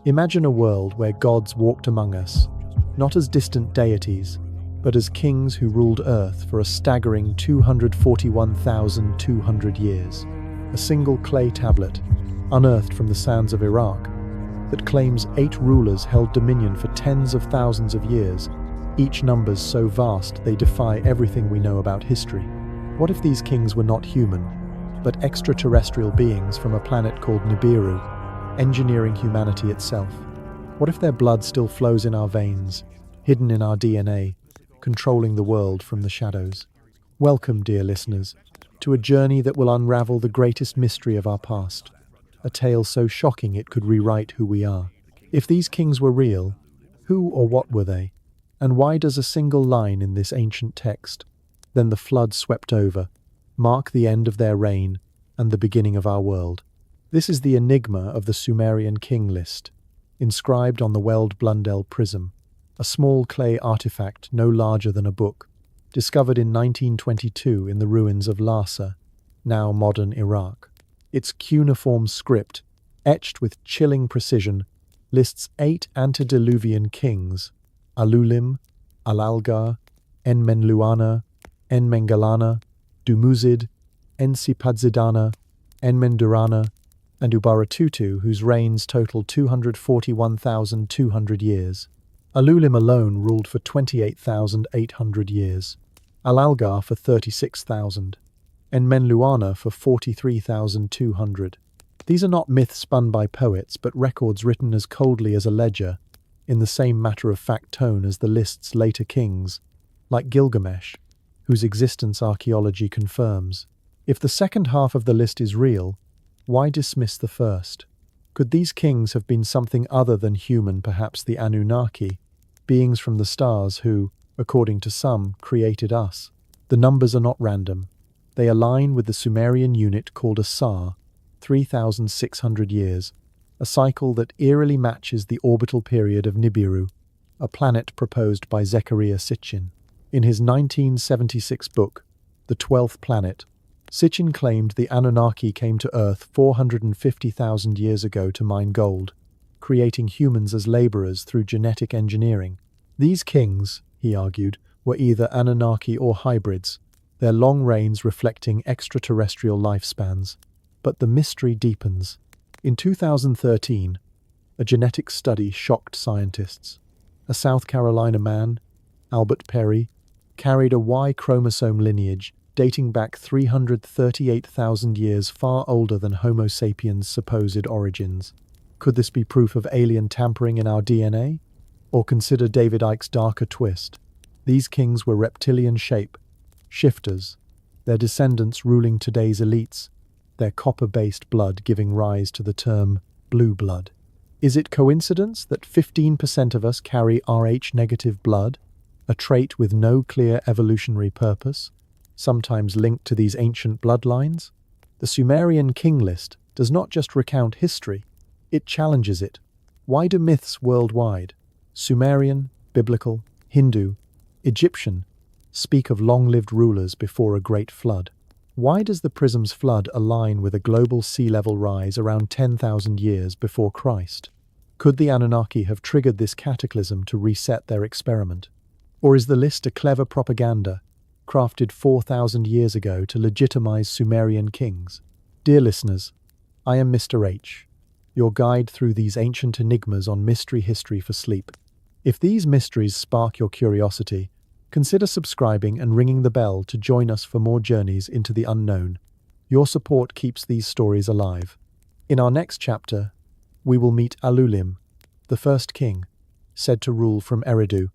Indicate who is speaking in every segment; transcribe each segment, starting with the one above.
Speaker 1: Imagine a world where gods walked among us, not as distant deities, but as kings who ruled Earth for a staggering 241,200 years. A single clay tablet, unearthed from the sands of Iraq, that claims 8 rulers held dominion for tens of thousands of years, each numbers so vast they defy everything we know about history. What if these kings were not human, but extraterrestrial beings from a planet called Nibiru, engineering humanity itself? What if their blood still flows in our veins, hidden in our DNA, controlling the world from the shadows? Welcome, dear listeners, to a journey that will unravel the greatest mystery of our past, a tale so shocking it could rewrite who we are. If these kings were real, who or what were they? And why does a single line in this ancient text, "Then the flood swept over," mark the end of their reign and the beginning of our world? This is the enigma of the Sumerian king list, inscribed on the Weld-Blundell Prism, a small clay artifact no larger than a book, discovered in 1922 in the ruins of Lhasa, now modern Iraq. Its cuneiform script, etched with chilling precision, lists 8 antediluvian kings: Alulim, Alalgar, Enmenluana, Enmengalana, Dumuzid, Ensipadzidana, Enmendurana, and Ubaratutu, whose reigns total 241,200 years. Alulim alone ruled for 28,800 years, Alalgar for 36,000, and Enmenluana for 43,200. These are not myths spun by poets, but records written as coldly as a ledger, in the same matter-of-fact tone as the list's later kings, like Gilgamesh, whose existence archaeology confirms. If the second half of the list is real, why dismiss the first? Could these kings have been something other than human, perhaps the Anunnaki, beings from the stars who, according to some, created us? The numbers are not random. They align with the Sumerian unit called a Sar, 3,600 years, a cycle that eerily matches the orbital period of Nibiru, a planet proposed by Zecharia Sitchin. In his 1976 book, The 12th Planet, Sitchin claimed the Anunnaki came to Earth 450,000 years ago to mine gold, creating humans as laborers through genetic engineering. These kings, he argued, were either Anunnaki or hybrids, their long reigns reflecting extraterrestrial lifespans. But the mystery deepens. In 2013, a genetic study shocked scientists. A South Carolina man, Albert Perry, carried a Y chromosome lineage dating back 338,000 years, far older than Homo sapiens' supposed origins. Could this be proof of alien tampering in our DNA? Or consider David Icke's darker twist. These kings were reptilian shape, shifters, their descendants ruling today's elites, their copper-based blood giving rise to the term blue blood. Is it coincidence that 15% of us carry Rh-negative blood, a trait with no clear evolutionary purpose, sometimes linked to these ancient bloodlines? The Sumerian king list does not just recount history, it challenges it. Why do myths worldwide, Sumerian, biblical, Hindu, Egyptian, speak of long-lived rulers before a great flood? Why does the Prism's flood align with a global sea level rise around 10,000 years before Christ? Could the Anunnaki have triggered this cataclysm to reset their experiment? Or is the list a clever propaganda, crafted 4,000 years ago to legitimize Sumerian kings? Dear listeners, I am Mr. H, your guide through these ancient enigmas on Mystery History for Sleep. If these mysteries spark your curiosity, consider subscribing and ringing the bell to join us for more journeys into the unknown. Your support keeps these stories alive. In our next chapter, we will meet Alulim, the first king, said to rule from Eridu,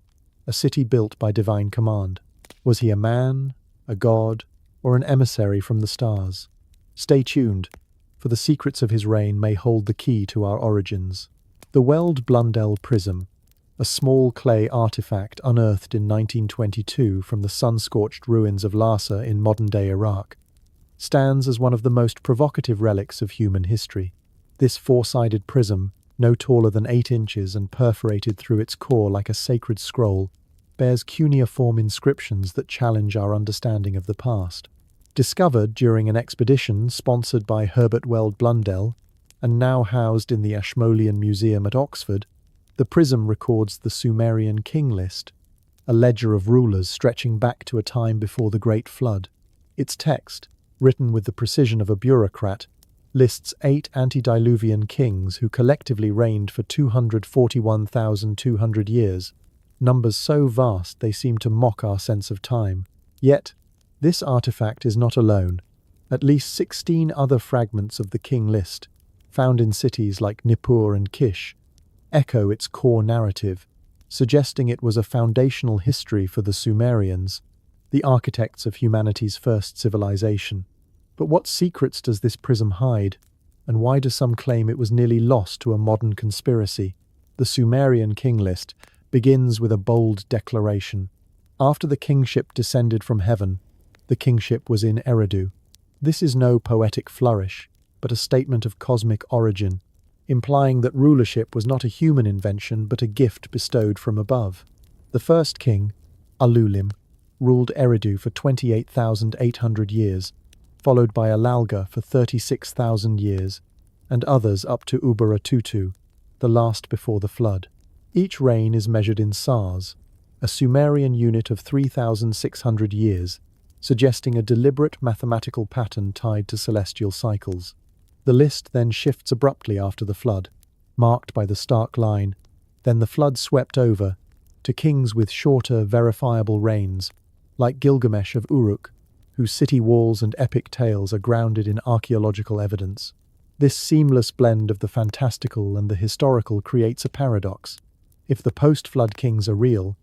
Speaker 1: a city built by divine command. Was he a man, a god, or an emissary from the stars? Stay tuned, for the secrets of his reign may hold the key to our origins. The Weld-Blundell Prism, a small clay artifact unearthed in 1922 from the sun-scorched ruins of Lhasa in modern-day Iraq, stands as one of the most provocative relics of human history. This four-sided prism, no taller than 8 inches and perforated through its core like a sacred scroll, bears cuneiform inscriptions that challenge our understanding of the past. Discovered during an expedition sponsored by Herbert Weld-Blundell, and now housed in the Ashmolean Museum at Oxford, the Prism records the Sumerian king list, a ledger of rulers stretching back to a time before the Great Flood. Its text, written with the precision of a bureaucrat, lists 8 antediluvian kings who collectively reigned for 241,200 years, numbers so vast they seem to mock our sense of time. Yet, this artifact is not alone. At least 16 other fragments of the king list, found in cities like Nippur and Kish, echo its core narrative, suggesting it was a foundational history for the Sumerians, the architects of humanity's first civilization. But what secrets does this prism hide, and why do some claim it was nearly lost to a modern conspiracy? The Sumerian king list begins with a bold declaration. After the kingship descended from heaven, the kingship was in Eridu. This is no poetic flourish, but a statement of cosmic origin, implying that rulership was not a human invention but a gift bestowed from above. The first king, Alulim, ruled Eridu for 28,800 years, followed by Alalga for 36,000 years, and others up to Ubaratutu, the last before the flood. Each reign is measured in sars, a Sumerian unit of 3,600 years, suggesting a deliberate mathematical pattern tied to celestial cycles. The list then shifts abruptly after the flood, marked by the stark line. Then the flood swept over to kings with shorter, verifiable reigns, like Gilgamesh of Uruk, whose city walls and epic tales are grounded in archaeological evidence. This seamless blend of the fantastical and the historical creates a paradox. If the post-flood kings are real,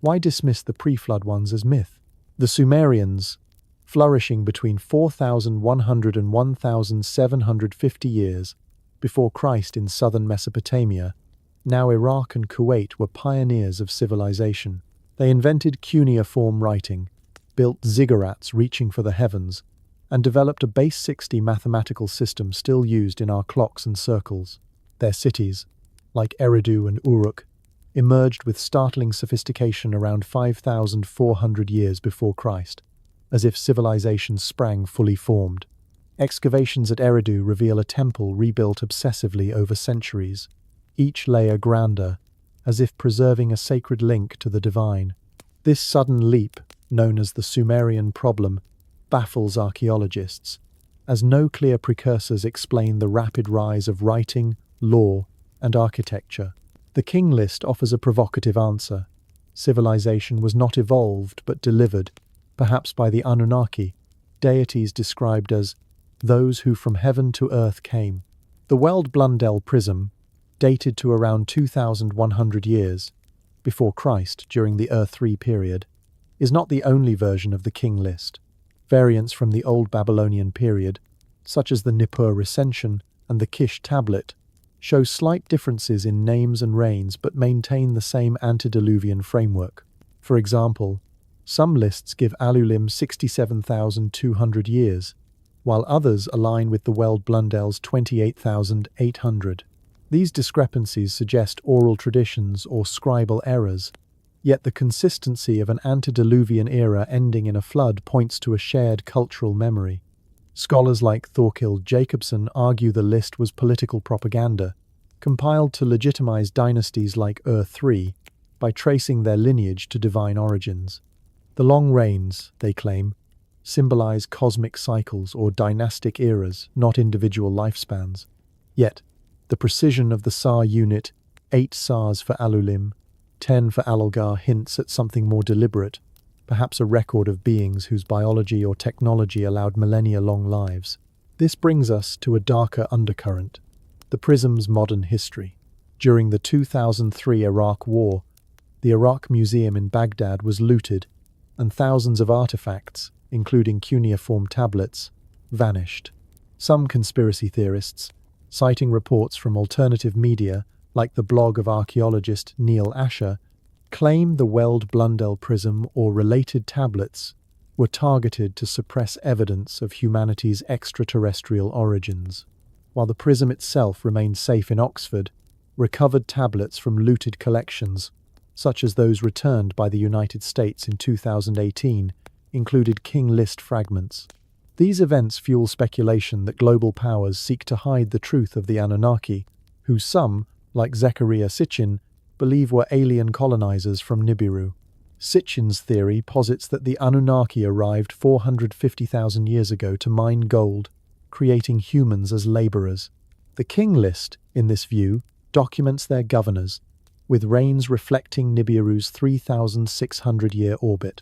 Speaker 1: why dismiss the pre-flood ones as myth? The Sumerians, flourishing between 4,100 and 1,750 years before Christ in southern Mesopotamia, now Iraq and Kuwait, were pioneers of civilization. They invented cuneiform writing, built ziggurats reaching for the heavens, and developed a base 60 mathematical system still used in our clocks and circles. Their cities, like Eridu and Uruk, emerged with startling sophistication around 5,400 years before Christ, as if civilization sprang fully formed. Excavations at Eridu reveal a temple rebuilt obsessively over centuries, each layer grander, as if preserving a sacred link to the divine. This sudden leap, known as the Sumerian problem, baffles archaeologists, as no clear precursors explain the rapid rise of writing, law, and architecture. The king list offers a provocative answer. Civilization was not evolved but delivered, perhaps by the Anunnaki, deities described as those who from heaven to earth came. The Weld-Blundell prism, dated to around 2,100 years before Christ during the Earth 3 period, is not the only version of the king list. Variants from the Old Babylonian period, such as the Nippur recension and the Kish tablet, show slight differences in names and reigns but maintain the same antediluvian framework. For example, some lists give Alulim 67,200 years, while others align with the Weld-Blundell's 28,800. These discrepancies suggest oral traditions or scribal errors, yet the consistency of an antediluvian era ending in a flood points to a shared cultural memory. Scholars like Thorkild Jacobson argue the list was political propaganda, compiled to legitimize dynasties like Ur III by tracing their lineage to divine origins. The long reigns, they claim, symbolize cosmic cycles or dynastic eras, not individual lifespans. Yet, the precision of the SAR unit, 8 SARs for Alulim, 10 for Alalgar, hints at something more deliberate, perhaps a record of beings whose biology or technology allowed millennia-long lives. This brings us to a darker undercurrent, the Prism's modern history. During the 2003 Iraq War, the Iraq Museum in Baghdad was looted, and thousands of artifacts, including cuneiform tablets, vanished. Some conspiracy theorists, citing reports from alternative media like the blog of archaeologist Neil Asher, claim the Weld-Blundell prism or related tablets were targeted to suppress evidence of humanity's extraterrestrial origins. While the prism itself remained safe in Oxford, recovered tablets from looted collections, such as those returned by the United States in 2018, included king list fragments. These events fuel speculation that global powers seek to hide the truth of the Anunnaki, who some, like Zecharia Sitchin, believe were alien colonizers from Nibiru. Sitchin's theory posits that the Anunnaki arrived 450,000 years ago to mine gold, creating humans as laborers. The king list, in this view, documents their governors, with reigns reflecting Nibiru's 3,600-year orbit.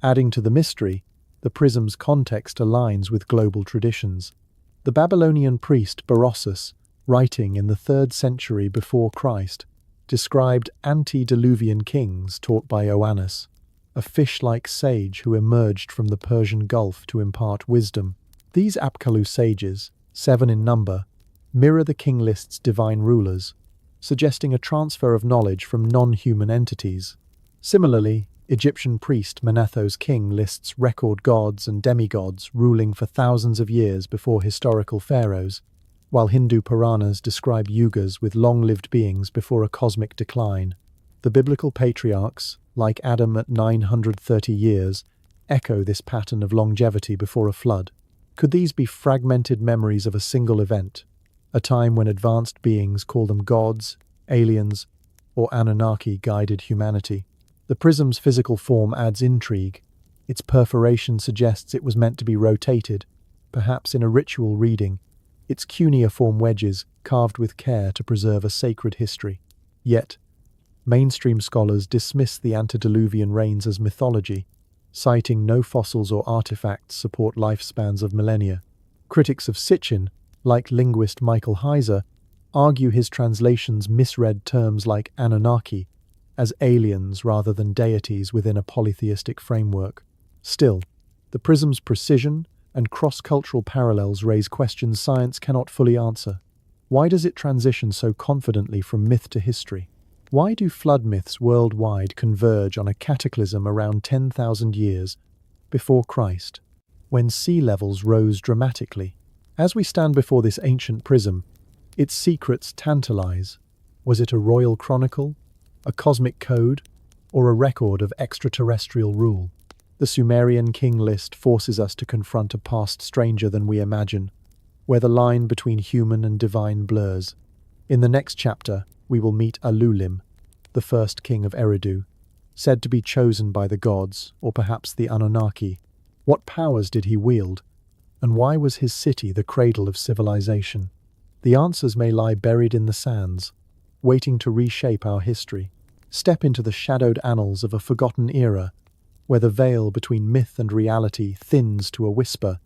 Speaker 1: Adding to the mystery, the Prism's context aligns with global traditions. The Babylonian priest Berossus, writing in the 3rd century before Christ, described antediluvian kings taught by Oannes, a fish-like sage who emerged from the Persian Gulf to impart wisdom. These Apkallu sages, 7 in number, mirror the king list's divine rulers, suggesting a transfer of knowledge from non-human entities. Similarly, Egyptian priest Manetho's king lists record gods and demigods ruling for thousands of years before historical pharaohs, while Hindu Puranas describe yugas with long-lived beings before a cosmic decline. The biblical patriarchs, like Adam at 930 years, echo this pattern of longevity before a flood. Could these be fragmented memories of a single event, a time when advanced beings, call them gods, aliens, or Anunnaki, guided humanity? The prism's physical form adds intrigue. Its perforation suggests it was meant to be rotated, perhaps in a ritual reading, its cuneiform wedges carved with care to preserve a sacred history. Yet, mainstream scholars dismiss the antediluvian rains as mythology, citing no fossils or artifacts support lifespans of millennia. Critics of Sitchin, like linguist Michael Heiser, argue his translations misread terms like Anunnaki as aliens rather than deities within a polytheistic framework. Still, the prism's precision and cross-cultural parallels raise questions science cannot fully answer. Why does it transition so confidently from myth to history? Why do flood myths worldwide converge on a cataclysm around 10,000 years before Christ, when sea levels rose dramatically? As we stand before this ancient prism, its secrets tantalize. Was it a royal chronicle, a cosmic code, or a record of extraterrestrial rule? The Sumerian king list forces us to confront a past stranger than we imagine, where the line between human and divine blurs. In the next chapter, we will meet Alulim, the first king of Eridu, said to be chosen by the gods, or perhaps the Anunnaki. What powers did he wield, and why was his city the cradle of civilization? The answers may lie buried in the sands, waiting to reshape our history. Step into the shadowed annals of a forgotten era, where the veil between myth and reality thins to a whisper,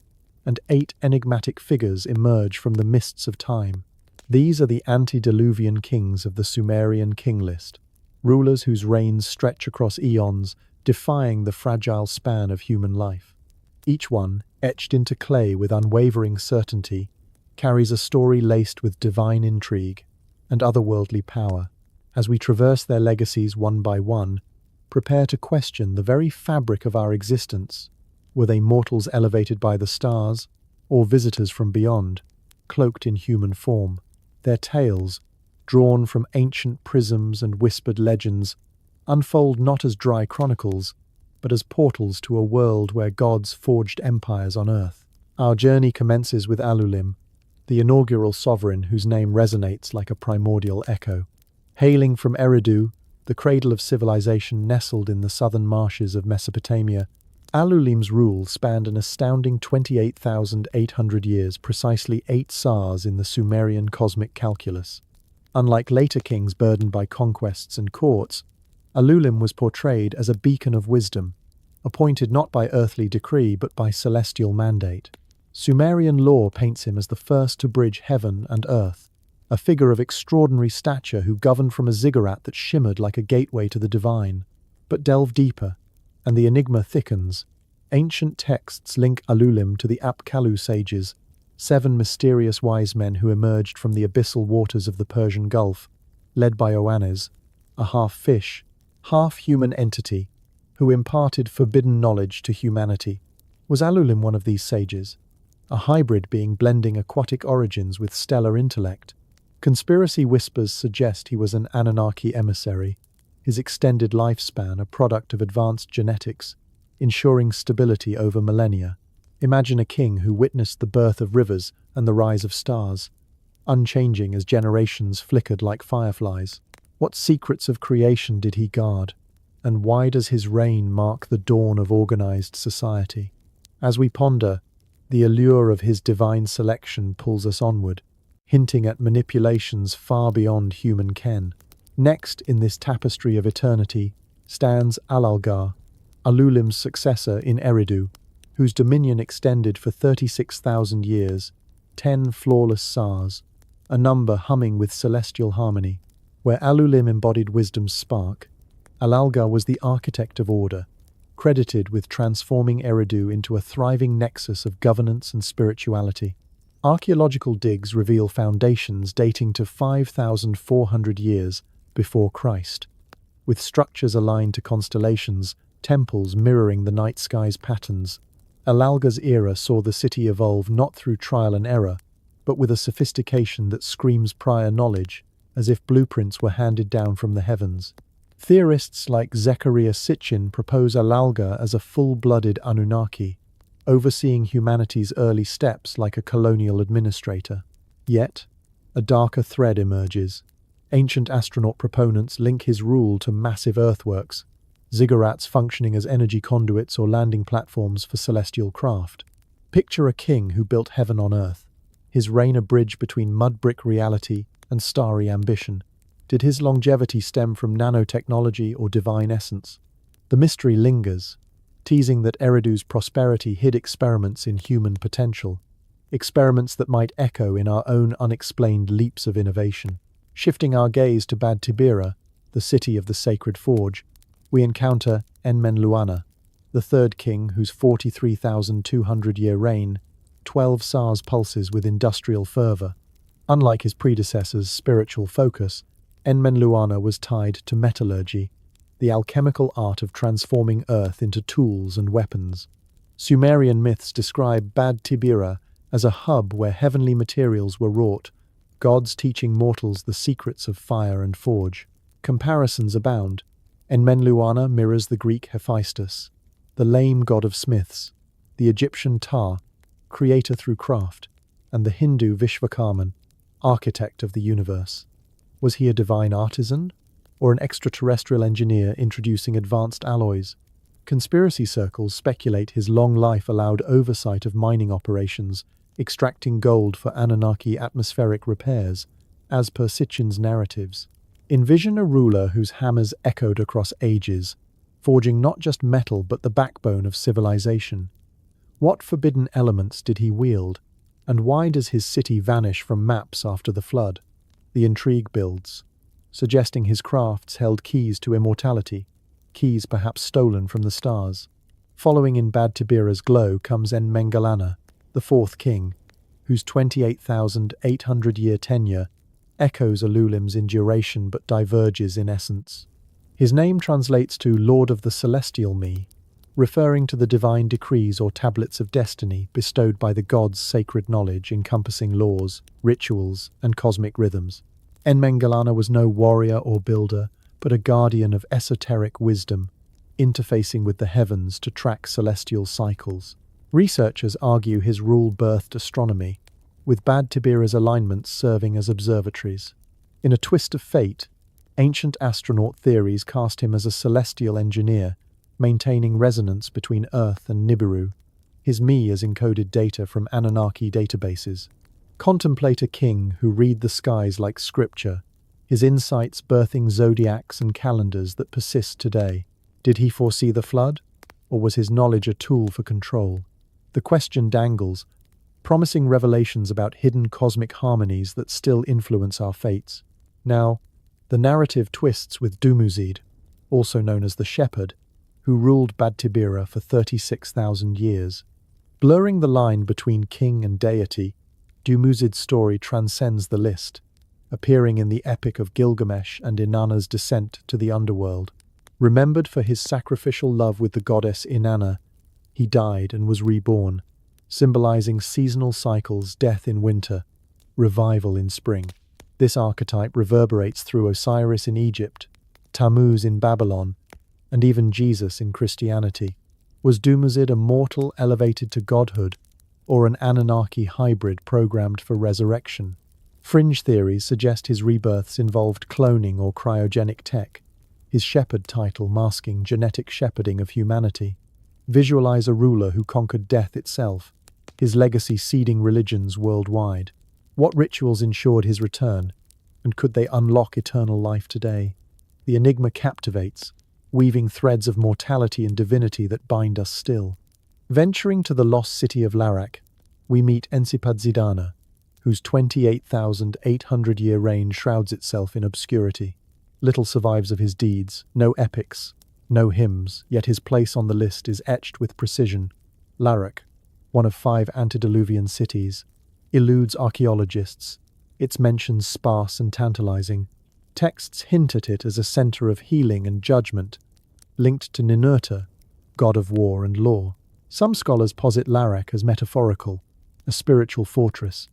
Speaker 1: and 8 enigmatic figures emerge from the mists of time. These are the antediluvian kings of the Sumerian king list, rulers whose reigns stretch across eons, defying the fragile span of human life. Each one, etched into clay with unwavering certainty, carries a story laced with divine intrigue and otherworldly power. As we traverse their legacies one by one, prepare to question the very fabric of our existence. Were they mortals elevated by the stars, or visitors from beyond, cloaked in human form? Their tales, drawn from ancient prisms and whispered legends, unfold not as dry chronicles, but as portals to a world where gods forged empires on earth. Our journey commences with Alulim, the inaugural sovereign whose name resonates like a primordial echo. Hailing from Eridu, the cradle of civilization nestled in the southern marshes of Mesopotamia, Alulim's rule spanned an astounding 28,800 years, precisely 8 sars in the Sumerian cosmic calculus. Unlike later kings burdened by conquests and courts, Alulim was portrayed as a beacon of wisdom, appointed not by earthly decree but by celestial mandate. Sumerian lore paints him as the first to bridge heaven and earth, a figure of extraordinary stature who governed from a ziggurat that shimmered like a gateway to the divine. But delve deeper, and the enigma thickens. Ancient texts link Alulim to the Apkallu sages, 7 mysterious wise men who emerged from the abyssal waters of the Persian Gulf, led by Oannes, a half-fish, half-human entity who imparted forbidden knowledge to humanity. Was Alulim one of these sages, a hybrid being blending aquatic origins with stellar intellect? Conspiracy whispers suggest he was an Anunnaki emissary, his extended lifespan a product of advanced genetics, ensuring stability over millennia. Imagine a king who witnessed the birth of rivers and the rise of stars, unchanging as generations flickered like fireflies. What secrets of creation did he guard? And why does his reign mark the dawn of organized society? As we ponder, the allure of his divine selection pulls us onward, hinting at manipulations far beyond human ken. Next in this tapestry of eternity stands Alalgar, Alulim's successor in Eridu, whose dominion extended for 36,000 years, 10 flawless Sars, a number humming with celestial harmony. Where Alulim embodied wisdom's spark, Alalgar was the architect of order, credited with transforming Eridu into a thriving nexus of governance and spirituality. Archaeological digs reveal foundations dating to 5,400 years before Christ, with structures aligned to constellations, temples mirroring the night sky's patterns. Alalgar's era saw the city evolve not through trial and error, but with a sophistication that screams prior knowledge, as if blueprints were handed down from the heavens. Theorists like Zecharia Sitchin propose Alalgar as a full-blooded Anunnaki, overseeing humanity's early steps like a colonial administrator. Yet, a darker thread emerges. Ancient astronaut proponents link his rule to massive earthworks, ziggurats functioning as energy conduits or landing platforms for celestial craft. Picture a king who built heaven on earth, his reign a bridge between mud-brick reality and starry ambition. Did his longevity stem from nanotechnology or divine essence? The mystery lingers, teasing that Eridu's prosperity hid experiments in human potential, experiments that might echo in our own unexplained leaps of innovation. Shifting our gaze to Bad Tibira, the city of the sacred forge, we encounter Enmenluana, the third king whose 43,200-year reign 12 Sars pulses with industrial fervor. Unlike his predecessor's spiritual focus, Enmenluana was tied to metallurgy, the alchemical art of transforming earth into tools and weapons. Sumerian myths describe Bad Tibira as a hub where heavenly materials were wrought, gods teaching mortals the secrets of fire and forge. Comparisons abound. Enmenluana mirrors the Greek Hephaestus, the lame god of smiths, the Egyptian Ptah, creator through craft, and the Hindu Vishvakarman, architect of the universe. Was he a divine artisan, or an extraterrestrial engineer introducing advanced alloys? Conspiracy circles speculate his long life allowed oversight of mining operations, extracting gold for Anunnaki atmospheric repairs, as per Sitchin's narratives. Envision a ruler whose hammers echoed across ages, forging not just metal but the backbone of civilization. What forbidden elements did he wield, and why does his city vanish from maps after the flood? The intrigue builds, suggesting his crafts held keys to immortality, keys perhaps stolen from the stars. Following in Bad Tibira's glow comes Enmengalana, the fourth king, whose 28,800-year tenure echoes Alulim's in duration but diverges in essence. His name translates to Lord of the Celestial Me, referring to the divine decrees or tablets of destiny bestowed by the gods' sacred knowledge encompassing laws, rituals, and cosmic rhythms. Enmengalana was no warrior or builder, but a guardian of esoteric wisdom, interfacing with the heavens to track celestial cycles. Researchers argue his rule birthed astronomy, with Bad Tibira's alignments serving as observatories. In a twist of fate, ancient astronaut theories cast him as a celestial engineer, maintaining resonance between Earth and Nibiru. His me has encoded data from Anunnaki databases. Contemplate a king who read the skies like scripture, his insights birthing zodiacs and calendars that persist today. Did he foresee the flood, or was his knowledge a tool for control? The question dangles, promising revelations about hidden cosmic harmonies that still influence our fates. Now, the narrative twists with Dumuzid, also known as the Shepherd, who ruled Bad Tibira for 36,000 years. Blurring the line between king and deity, Dumuzid's story transcends the list, appearing in the epic of Gilgamesh and Inanna's descent to the underworld. Remembered for his sacrificial love with the goddess Inanna, he died and was reborn, symbolizing seasonal cycles, death in winter, revival in spring. This archetype reverberates through Osiris in Egypt, Tammuz in Babylon, and even Jesus in Christianity. Was Dumuzid a mortal elevated to godhood, or an Anunnaki hybrid programmed for resurrection? Fringe theories suggest his rebirths involved cloning or cryogenic tech, his shepherd title masking genetic shepherding of humanity. Visualize a ruler who conquered death itself, his legacy seeding religions worldwide. What rituals ensured his return, and could they unlock eternal life today? The enigma captivates, weaving threads of mortality and divinity that bind us still. Venturing to the lost city of Larak, we meet Ensipadsidana, whose 28,800-year reign shrouds itself in obscurity. Little survives of his deeds, no epics, no hymns, yet his place on the list is etched with precision. Larak, one of 5 antediluvian cities, eludes archaeologists, its mentions sparse and tantalizing. Texts hint at it as a center of healing and judgment, linked to Ninurta, god of war and law. Some scholars posit Larak as metaphorical, a spiritual fortress.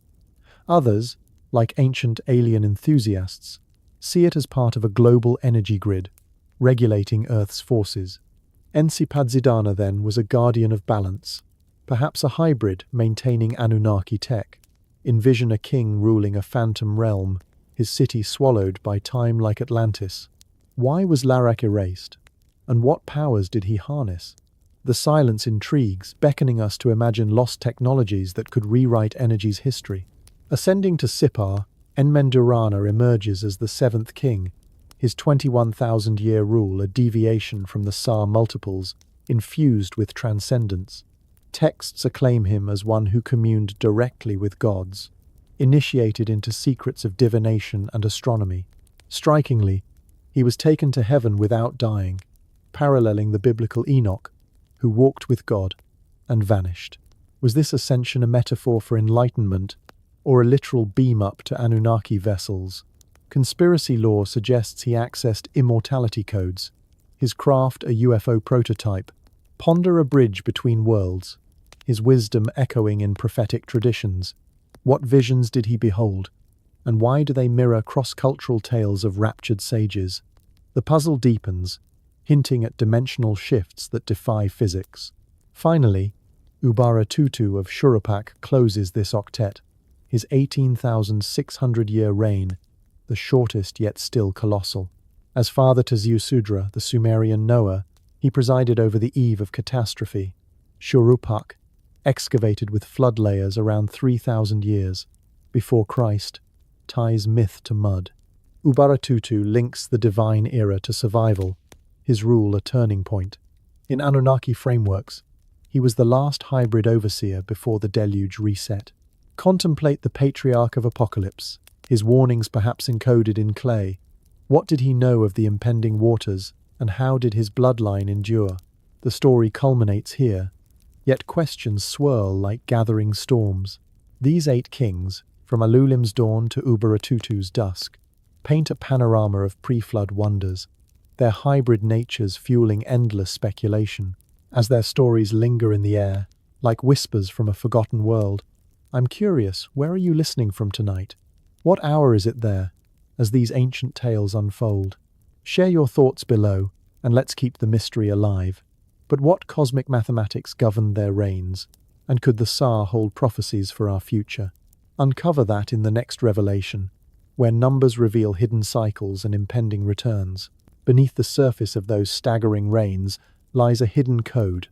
Speaker 1: Others, like ancient alien enthusiasts, see it as part of a global energy grid, regulating Earth's forces. Ensipadsidana, then, was a guardian of balance, perhaps a hybrid maintaining Anunnaki tech. Envision a king ruling a phantom realm, his city swallowed by time like Atlantis. Why was Larak erased? And what powers did he harness? The silence intrigues, beckoning us to imagine lost technologies that could rewrite energy's history. Ascending to Sipar, Enmendurana emerges as the 7th king, his 21,000-year rule a deviation from the Sa multiples, infused with transcendence. Texts acclaim him as one who communed directly with gods, initiated into secrets of divination and astronomy. Strikingly, he was taken to heaven without dying, paralleling the biblical Enoch, who walked with God and vanished. Was this ascension a metaphor for enlightenment, or a literal beam-up to Anunnaki vessels? Conspiracy lore suggests he accessed immortality codes, his craft a UFO prototype. Ponder a bridge between worlds, his wisdom echoing in prophetic traditions. What visions did he behold, and why do they mirror cross-cultural tales of raptured sages? The puzzle deepens, hinting at dimensional shifts that defy physics. Finally, Ubaratutu of Shurupak closes this octet, his 18,600-year reign, the shortest yet still colossal. As father to Ziusudra, the Sumerian Noah, he presided over the eve of catastrophe. Shurupak, excavated with flood layers around 3,000 years before Christ, ties myth to mud. Ubaratutu links the divine era to survival, his rule a turning point. In Anunnaki frameworks, he was the last hybrid overseer before the deluge reset. Contemplate the patriarch of apocalypse, his warnings perhaps encoded in clay. What did he know of the impending waters, and how did his bloodline endure? The story culminates here, yet questions swirl like gathering storms. These 8 kings, from Alulim's dawn to Ubaratutu's dusk, paint a panorama of pre-flood wonders, their hybrid natures fueling endless speculation. As their stories linger in the air, like whispers from a forgotten world, I'm curious, where are you listening from tonight? What hour is it there, as these ancient tales unfold? Share your thoughts below, and let's keep the mystery alive. But what cosmic mathematics governed their reigns, and could the Sa hold prophecies for our future? Uncover that in the next revelation, where numbers reveal hidden cycles and impending returns. Beneath the surface of those staggering reigns lies a hidden code,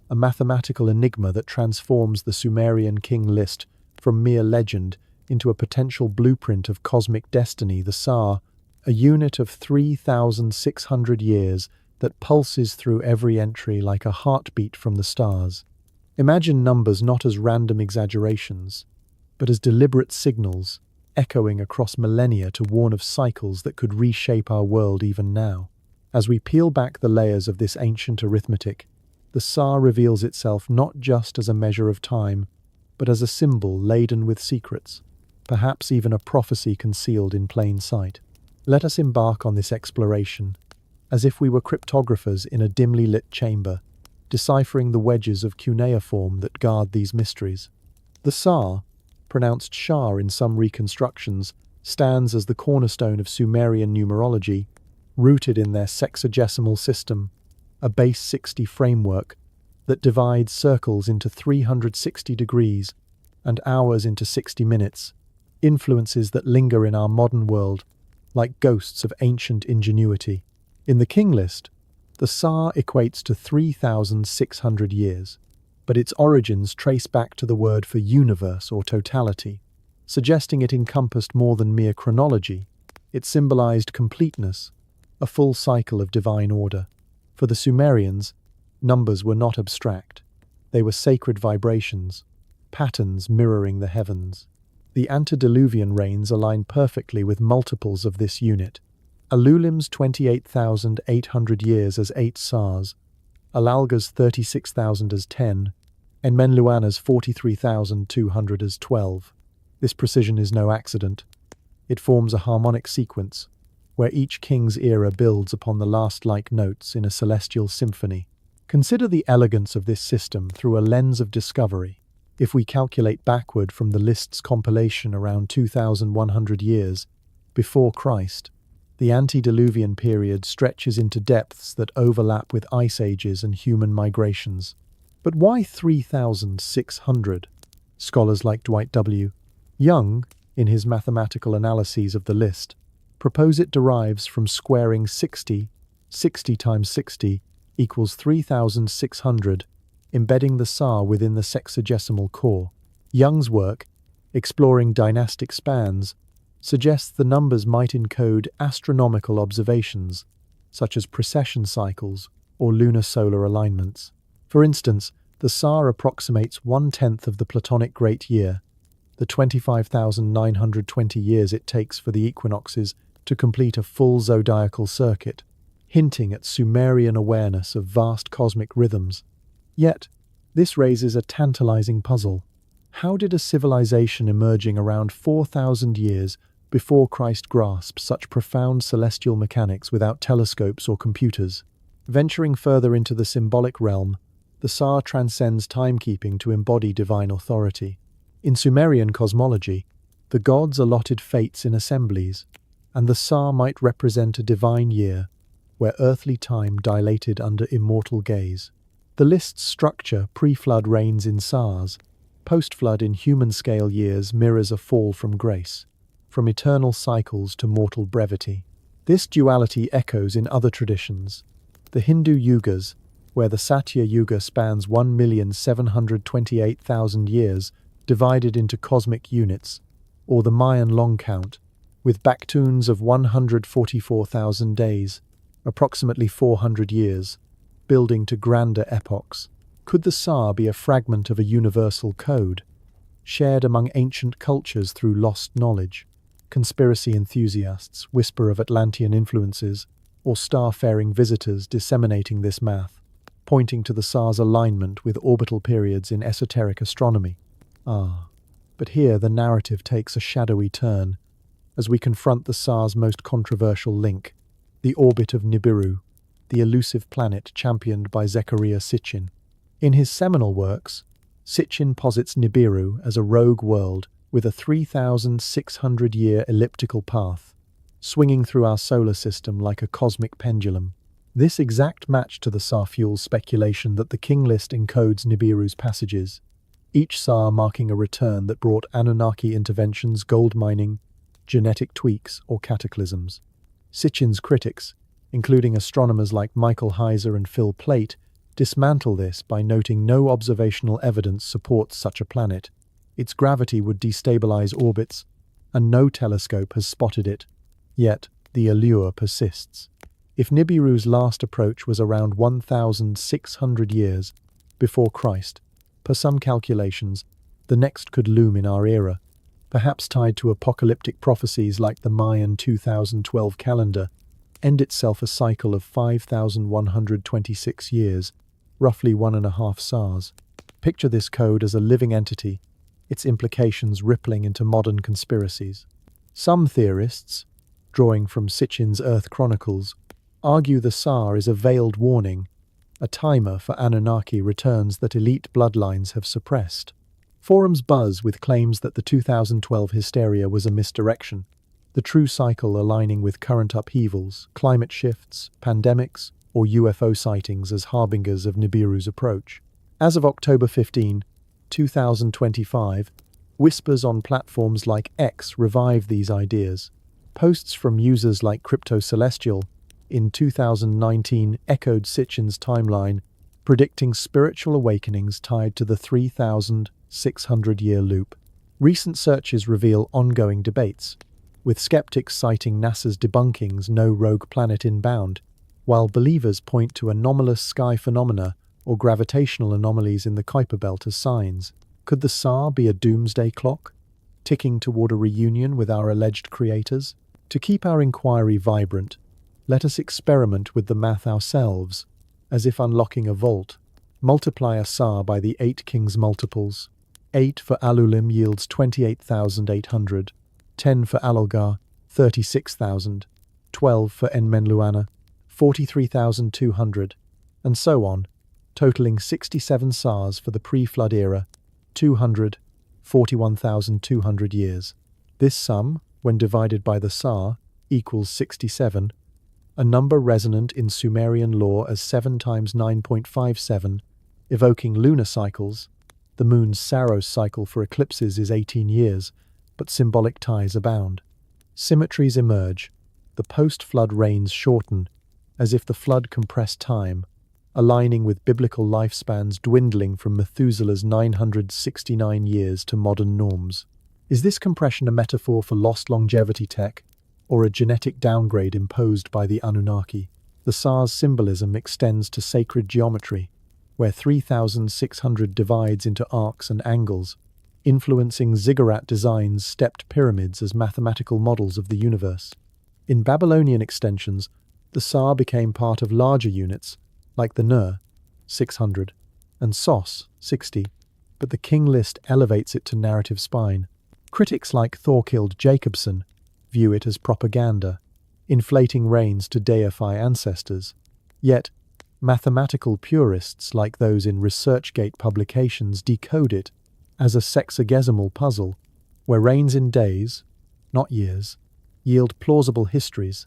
Speaker 1: a mathematical enigma that transforms the Sumerian king list from mere legend into a potential blueprint of cosmic destiny. The Sa, a unit of 3,600 years that pulses through every entry like a heartbeat from the stars. Imagine numbers not as random exaggerations, but as deliberate signals, echoing across millennia to warn of cycles that could reshape our world even now. As we peel back the layers of this ancient arithmetic, the Sa reveals itself not just as a measure of time, but as a symbol laden with secrets, perhaps even a prophecy concealed in plain sight. Let us embark on this exploration, as if we were cryptographers in a dimly lit chamber, deciphering the wedges of cuneiform that guard these mysteries. The Sa, pronounced Shah in some reconstructions, stands as the cornerstone of Sumerian numerology, rooted in their sexagesimal system, a base 60 framework that divides circles into 360 degrees and hours into 60 minutes, influences that linger in our modern world like ghosts of ancient ingenuity. In the king list, the Sa equates to 3,600 years, but its origins trace back to the word for universe or totality, suggesting it encompassed more than mere chronology. It symbolized completeness, a full cycle of divine order. For the Sumerians, numbers were not abstract. They were sacred vibrations, patterns mirroring the heavens. The antediluvian reigns align perfectly with multiples of this unit. Alulim's 28,800 years as 8 Sars, Alalga's 36,000 as 10, and Menluana's 43,200 as 12. This precision is no accident. It forms a harmonic sequence, where each king's era builds upon the last-like notes in a celestial symphony. Consider the elegance of this system through a lens of discovery. If we calculate backward from the list's compilation around 2,100 years before Christ, the antediluvian period stretches into depths that overlap with ice ages and human migrations. But why 3,600? Scholars like Dwight W. Young, in his mathematical analyses of the list, propose it derives from squaring 60 times 60 equals 3,600, embedding the Sa within the sexagesimal core. Young's work, exploring dynastic spans, suggests the numbers might encode astronomical observations, such as precession cycles or lunar-solar alignments. For instance, the Sa approximates 1/10 of the Platonic Great Year, the 25,920 years it takes for the equinoxes to complete a full zodiacal circuit, hinting at Sumerian awareness of vast cosmic rhythms. Yet, this raises a tantalizing puzzle. How did a civilization emerging around 4,000 years before Christ grasp such profound celestial mechanics without telescopes or computers? Venturing further into the symbolic realm, the Sa transcends timekeeping to embody divine authority. In Sumerian cosmology, the gods allotted fates in assemblies, and the Sa might represent a divine year, where earthly time dilated under immortal gaze. The list's structure pre-flood reigns in Sars, post-flood in human-scale years mirrors a fall from grace, from eternal cycles to mortal brevity. This duality echoes in other traditions. The Hindu Yugas, where the Satya Yuga spans 1,728,000 years, divided into cosmic units, or the Mayan long count, with backtoons of 144,000 days, approximately 400 years, building to grander epochs. Could the Sa be a fragment of a universal code, shared among ancient cultures through lost knowledge? Conspiracy enthusiasts whisper of Atlantean influences, or star-faring visitors disseminating this math, pointing to the Sa's alignment with orbital periods in esoteric astronomy. But here the narrative takes a shadowy turn, as we confront the Sa's most controversial link, the orbit of Nibiru, the elusive planet championed by Zecharia Sitchin. In his seminal works, Sitchin posits Nibiru as a rogue world with a 3,600-year elliptical path, swinging through our solar system like a cosmic pendulum. This exact match to the Sa fuels speculation that the king list encodes Nibiru's passages, each Sa marking a return that brought Anunnaki interventions, gold mining, genetic tweaks, or cataclysms. Sitchin's critics, including astronomers like Michael Heiser and Phil Plait, dismantle this by noting no observational evidence supports such a planet. Its gravity would destabilize orbits, and no telescope has spotted it. Yet, the allure persists. If Nibiru's last approach was around 1,600 years before Christ, per some calculations, the next could loom in our era, perhaps tied to apocalyptic prophecies like the Mayan 2012 calendar, end itself a cycle of 5,126 years, roughly 1.5 Sars. Picture this code as a living entity, its implications rippling into modern conspiracies. Some theorists, drawing from Sitchin's Earth Chronicles, argue the Sa is a veiled warning, a timer for Anunnaki returns that elite bloodlines have suppressed. Forums buzz with claims that the 2012 hysteria was a misdirection, the true cycle aligning with current upheavals, climate shifts, pandemics, or UFO sightings as harbingers of Nibiru's approach. As of October 15, 2025, whispers on platforms like X revive these ideas. Posts from users like Crypto Celestial in 2019 echoed Sitchin's timeline, predicting spiritual awakenings tied to the 3,600-year loop. Recent searches reveal ongoing debates, with skeptics citing NASA's debunkings no rogue planet inbound, while believers point to anomalous sky phenomena or gravitational anomalies in the Kuiper Belt as signs. Could the SAR be a doomsday clock, ticking toward a reunion with our alleged creators? To keep our inquiry vibrant, let us experiment with the math ourselves, as if unlocking a vault. Multiply a SAR by the 8 kings multiples. 8 for Alulim yields 28,800, 10 for Alulgar, 36,000, 12 for Enmenluana, 43,200, and so on, totaling 67 SARs for the pre-flood era, 41,200 years. This sum, when divided by the SAR, equals 67, a number resonant in Sumerian lore as 7 times 9.57, evoking lunar cycles. The moon's Saros cycle for eclipses is 18 years, but symbolic ties abound. Symmetries emerge. The post-flood rains shorten, as if the flood compressed time, aligning with biblical lifespans dwindling from Methuselah's 969 years to modern norms. Is this compression a metaphor for lost longevity tech, or a genetic downgrade imposed by the Anunnaki? The SAR's symbolism extends to sacred geometry, where 3,600 divides into arcs and angles, influencing ziggurat designs, stepped pyramids as mathematical models of the universe. In Babylonian extensions, the SAR became part of larger units, like the Ner, 600, and Sos, 60, but the king list elevates it to narrative spine. Critics like Thorkild Jacobson view it as propaganda, inflating reigns to deify ancestors. Yet, mathematical purists like those in ResearchGate publications decode it as a sexagesimal puzzle, where reigns in days, not years, yield plausible histories,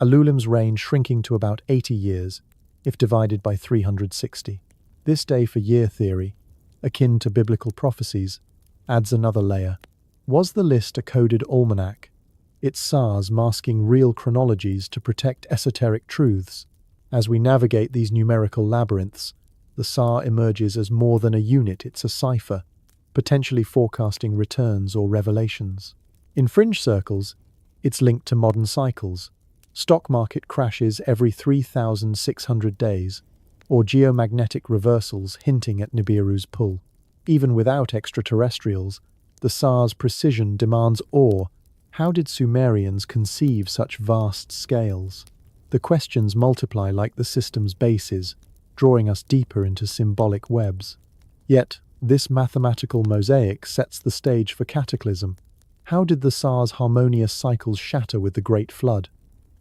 Speaker 1: Alulim's reign shrinking to about 80 years, if divided by 360. This day-for-year theory, akin to biblical prophecies, adds another layer. Was the list a coded almanac, its SARs masking real chronologies to protect esoteric truths? As we navigate these numerical labyrinths, the SAR emerges as more than a unit, it's a cipher, potentially forecasting returns or revelations. In fringe circles, it's linked to modern cycles, stock market crashes every 3,600 days, or geomagnetic reversals hinting at Nibiru's pull. Even without extraterrestrials, the SAR's precision demands awe. How did Sumerians conceive such vast scales? The questions multiply like the system's bases, drawing us deeper into symbolic webs. Yet, this mathematical mosaic sets the stage for cataclysm. How did the SAR's harmonious cycles shatter with the Great Flood?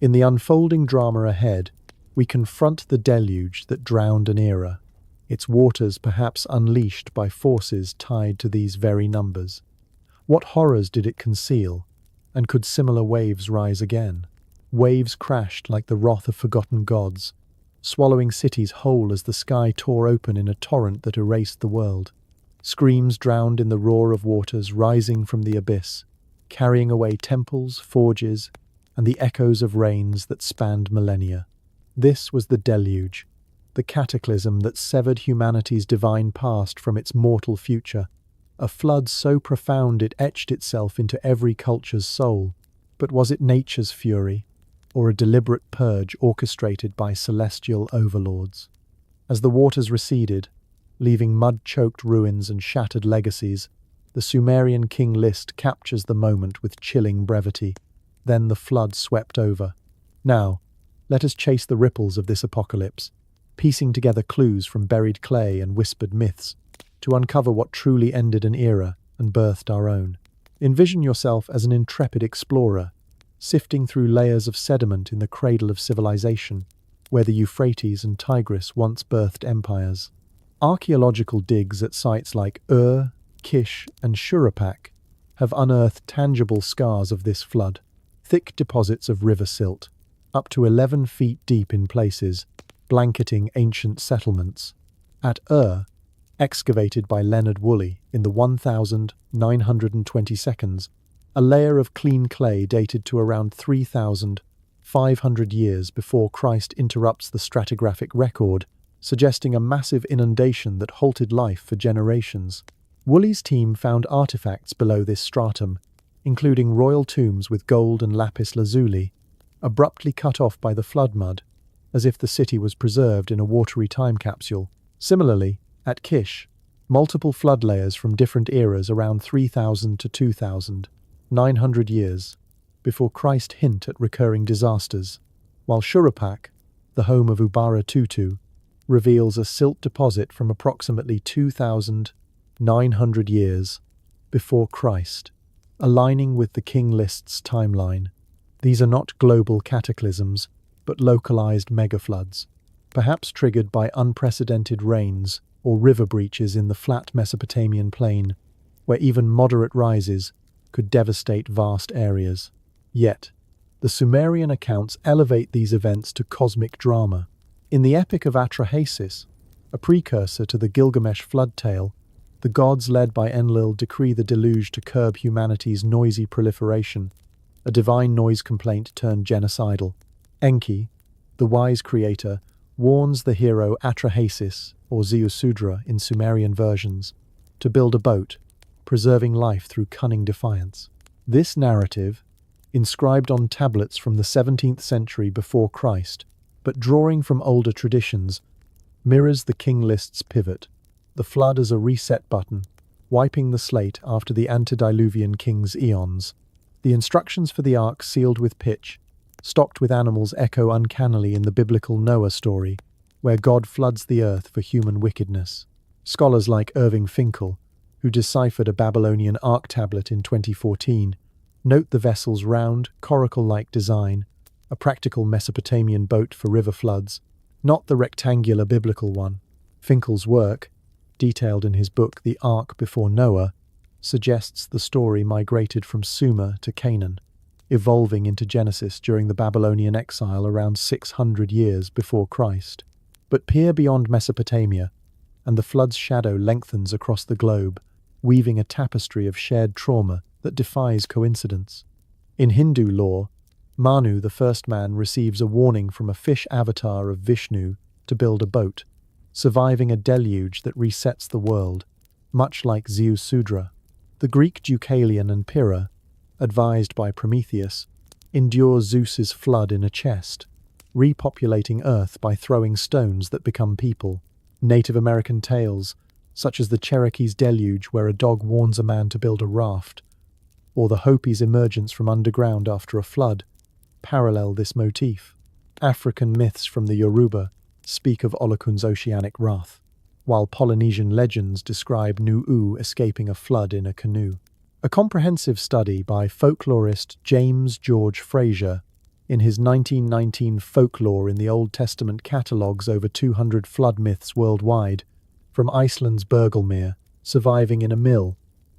Speaker 1: In the unfolding drama ahead, we confront the deluge that drowned an era, its waters perhaps unleashed by forces tied to these very numbers. What horrors did it conceal, and could similar waves rise again? Waves crashed like the wrath of forgotten gods, swallowing cities whole as the sky tore open in a torrent that erased the world. Screams drowned in the roar of waters rising from the abyss, carrying away temples, forges, and the echoes of reigns that spanned millennia. This was the deluge, the cataclysm that severed humanity's divine past from its mortal future, a flood so profound it etched itself into every culture's soul. But was it nature's fury, or a deliberate purge orchestrated by celestial overlords? As the waters receded, leaving mud-choked ruins and shattered legacies, the Sumerian king list captures the moment with chilling brevity. Then the flood swept over. Now, let us chase the ripples of this apocalypse, piecing together clues from buried clay and whispered myths, to uncover what truly ended an era and birthed our own. Envision yourself as an intrepid explorer, sifting through layers of sediment in the cradle of civilization, where the Euphrates and Tigris once birthed empires. Archaeological digs at sites like Ur, Kish, and Shuruppak have unearthed tangible scars of this flood, thick deposits of river silt, up to 11 feet deep in places, blanketing ancient settlements. At Ur, excavated by Leonard Woolley in the 1922, a layer of clean clay dated to around 3,500 years before Christ interrupts the stratigraphic record, suggesting a massive inundation that halted life for generations. Woolley's team found artifacts below this stratum, including royal tombs with gold and lapis lazuli, abruptly cut off by the flood mud, as if the city was preserved in a watery time capsule. Similarly, at Kish, multiple flood layers from different eras around 3,000 to 2,900 years before Christ hint at recurring disasters, while Shurapak, the home of Ubara Tutu, reveals a silt deposit from approximately 2,900 years before Christ, aligning with the King List's timeline. These are not global cataclysms, but localized megafloods, perhaps triggered by unprecedented rains or river breaches in the flat Mesopotamian plain, where even moderate rises could devastate vast areas. Yet, the Sumerian accounts elevate these events to cosmic drama. In the Epic of Atrahasis, a precursor to the Gilgamesh flood tale, the gods led by Enlil decree the deluge to curb humanity's noisy proliferation, a divine noise complaint turned genocidal. Enki, the wise creator, warns the hero Atrahasis, or Ziusudra in Sumerian versions, to build a boat, preserving life through cunning defiance. This narrative, inscribed on tablets from the 17th century before Christ, but drawing from older traditions, mirrors the King List's pivot, the flood as a reset button, wiping the slate after the antediluvian king's eons. The instructions for the ark sealed with pitch, stocked with animals echo uncannily in the biblical Noah story, where God floods the earth for human wickedness. Scholars like Irving Finkel, who deciphered a Babylonian ark tablet in 2014, note the vessel's round, coracle-like design, a practical Mesopotamian boat for river floods, not the rectangular biblical one. Finkel's work, detailed in his book The Ark Before Noah, suggests the story migrated from Sumer to Canaan, evolving into Genesis during the Babylonian exile around 600 years before Christ. But peer beyond Mesopotamia, and the flood's shadow lengthens across the globe, weaving a tapestry of shared trauma that defies coincidence. In Hindu lore, Manu, the first man, receives a warning from a fish avatar of Vishnu to build a boat, surviving a deluge that resets the world, much like Ziusudra. The Greek Deucalion and Pyrrha, advised by Prometheus, endure Zeus's flood in a chest, repopulating Earth by throwing stones that become people. Native American tales, such as the Cherokee's deluge where a dog warns a man to build a raft, or the Hopi's emergence from underground after a flood, parallel this motif. African myths from the Yoruba speak of Olukun's oceanic wrath, while Polynesian legends describe Nu'u escaping a flood in a canoe. A comprehensive study by folklorist James George Fraser in his 1919 Folklore in the Old Testament catalogues over 200 flood myths worldwide, from Iceland's Bergelmir, surviving in a mill,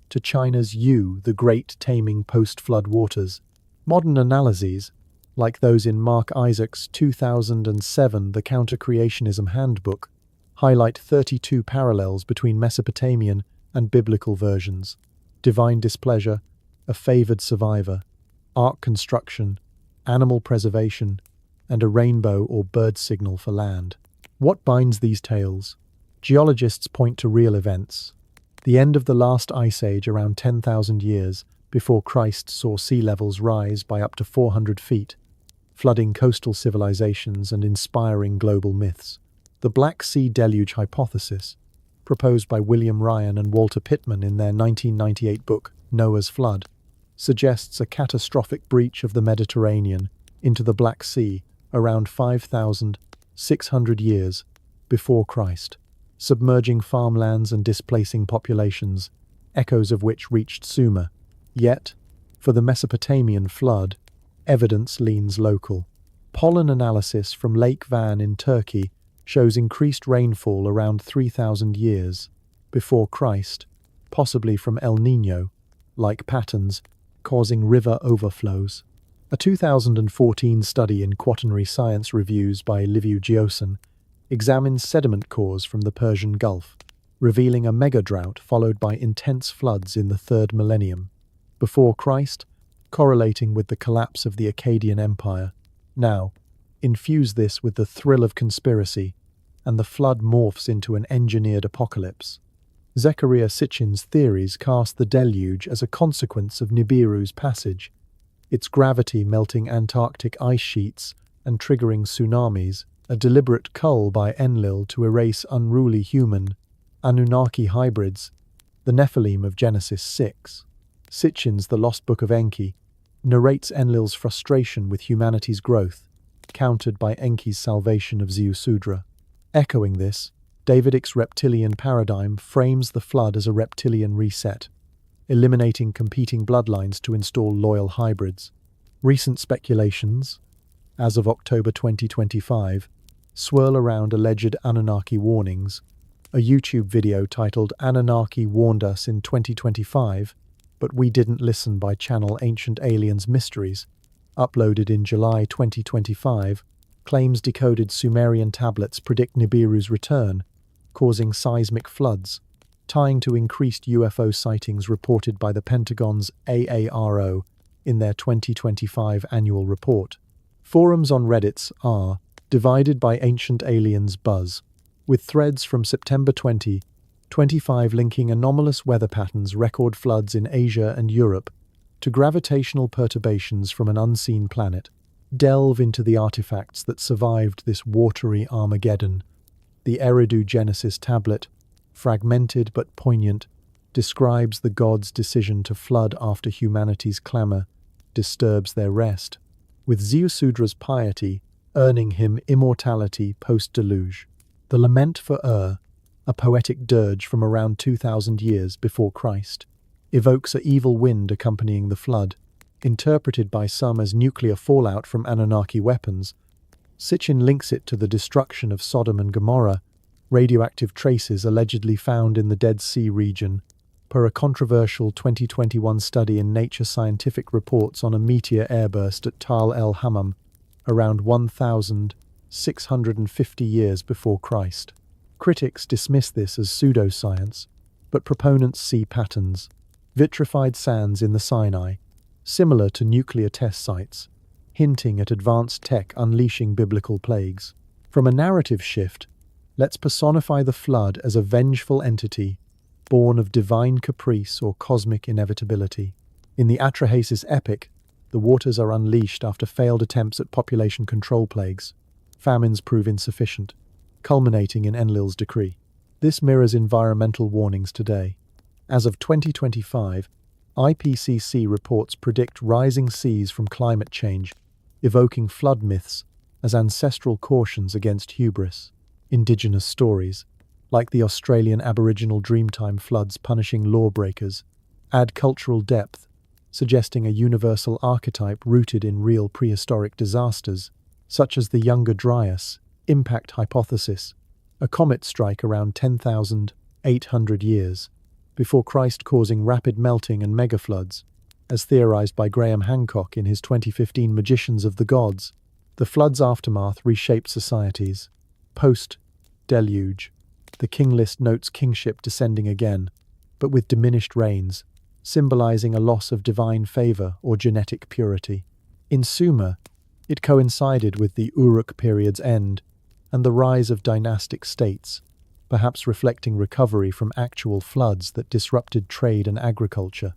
Speaker 1: to China's Yu, the great taming post-flood waters. Modern analyses, like those in Mark Isaac's 2007 The Counter-Creationism Handbook, highlight 32 parallels between Mesopotamian and biblical versions: divine displeasure, a favored survivor, ark construction, animal preservation, and a rainbow or bird signal for land. What binds these tales? Geologists point to real events. The end of the last ice age around 10,000 years before Christ saw sea levels rise by up to 400 feet, flooding coastal civilizations and inspiring global myths. The Black Sea Deluge hypothesis, proposed by William Ryan and Walter Pittman in their 1998 book Noah's Flood, suggests a catastrophic breach of the Mediterranean into the Black Sea around 5,600 years before Christ, submerging farmlands and displacing populations, echoes of which reached Sumer. Yet, for the Mesopotamian flood, evidence leans local. Pollen analysis from Lake Van in Turkey shows increased rainfall around 3,000 years before Christ, possibly from El Niño-like patterns, causing river overflows. A 2014 study in Quaternary Science Reviews by Liviu Giosan examines sediment cores from the Persian Gulf, revealing a mega-drought followed by intense floods in the 3rd millennium, before Christ, correlating with the collapse of the Akkadian Empire. Now, infuse this with the thrill of conspiracy, and the flood morphs into an engineered apocalypse. Zecharia Sitchin's theories cast the deluge as a consequence of Nibiru's passage, its gravity melting Antarctic ice sheets and triggering tsunamis, a deliberate cull by Enlil to erase unruly human, Anunnaki hybrids, the Nephilim of Genesis 6. Sitchin's The Lost Book of Enki narrates Enlil's frustration with humanity's growth, countered by Enki's salvation of Zeusudra. Echoing this, Davidic's reptilian paradigm frames the flood as a reptilian reset, eliminating competing bloodlines to install loyal hybrids. Recent speculations, as of October 2025, swirl around alleged Anunnaki warnings. A YouTube video titled "Anunnaki Warned Us in 2025, but We Didn't Listen" by channel Ancient Aliens Mysteries, uploaded in July 2025, claims decoded Sumerian tablets predict Nibiru's return, causing seismic floods, tying to increased UFO sightings reported by the Pentagon's AARO in their 2025 annual report. Forums on Reddit are divided by Ancient Aliens buzz, with threads from September 2025 linking anomalous weather patterns, record floods in Asia and Europe, to gravitational perturbations from an unseen planet. Delve into the artifacts that survived this watery Armageddon. The Eridu Genesis tablet, fragmented but poignant, describes the gods' decision to flood after humanity's clamor disturbs their rest, with Zeusudra's piety earning him immortality post-deluge. The Lament for a poetic dirge from around 2,000 years before Christ, evokes an evil wind accompanying the flood, interpreted by some as nuclear fallout from Anunnaki weapons. Sitchin links it to the destruction of Sodom and Gomorrah, radioactive traces allegedly found in the Dead Sea region, per a controversial 2021 study in Nature Scientific Reports on a meteor airburst at Tal el Hammam, around 1,650 years before Christ. Critics dismiss this as pseudoscience, but proponents see patterns, vitrified sands in the Sinai, similar to nuclear test sites, hinting at advanced tech unleashing biblical plagues. From a narrative shift, let's personify the flood as a vengeful entity, born of divine caprice or cosmic inevitability. In the Atrahasis epic, the waters are unleashed after failed attempts at population control plagues. Famines prove insufficient, culminating in Enlil's decree. This mirrors environmental warnings today. As of 2025, IPCC reports predict rising seas from climate change, evoking flood myths as ancestral cautions against hubris. Indigenous stories, like the Australian Aboriginal Dreamtime floods punishing lawbreakers, add cultural depth, suggesting a universal archetype rooted in real prehistoric disasters, such as the Younger Dryas impact hypothesis, a comet strike around 10,800 years before Christ causing rapid melting and megafloods, as theorized by Graham Hancock in his 2015 Magicians of the Gods. The flood's aftermath reshaped societies. Post-deluge, the king list notes kingship descending again, but with diminished reigns, symbolizing a loss of divine favor or genetic purity. In Sumer, it coincided with the Uruk period's end and the rise of dynastic states, perhaps reflecting recovery from actual floods that disrupted trade and agriculture.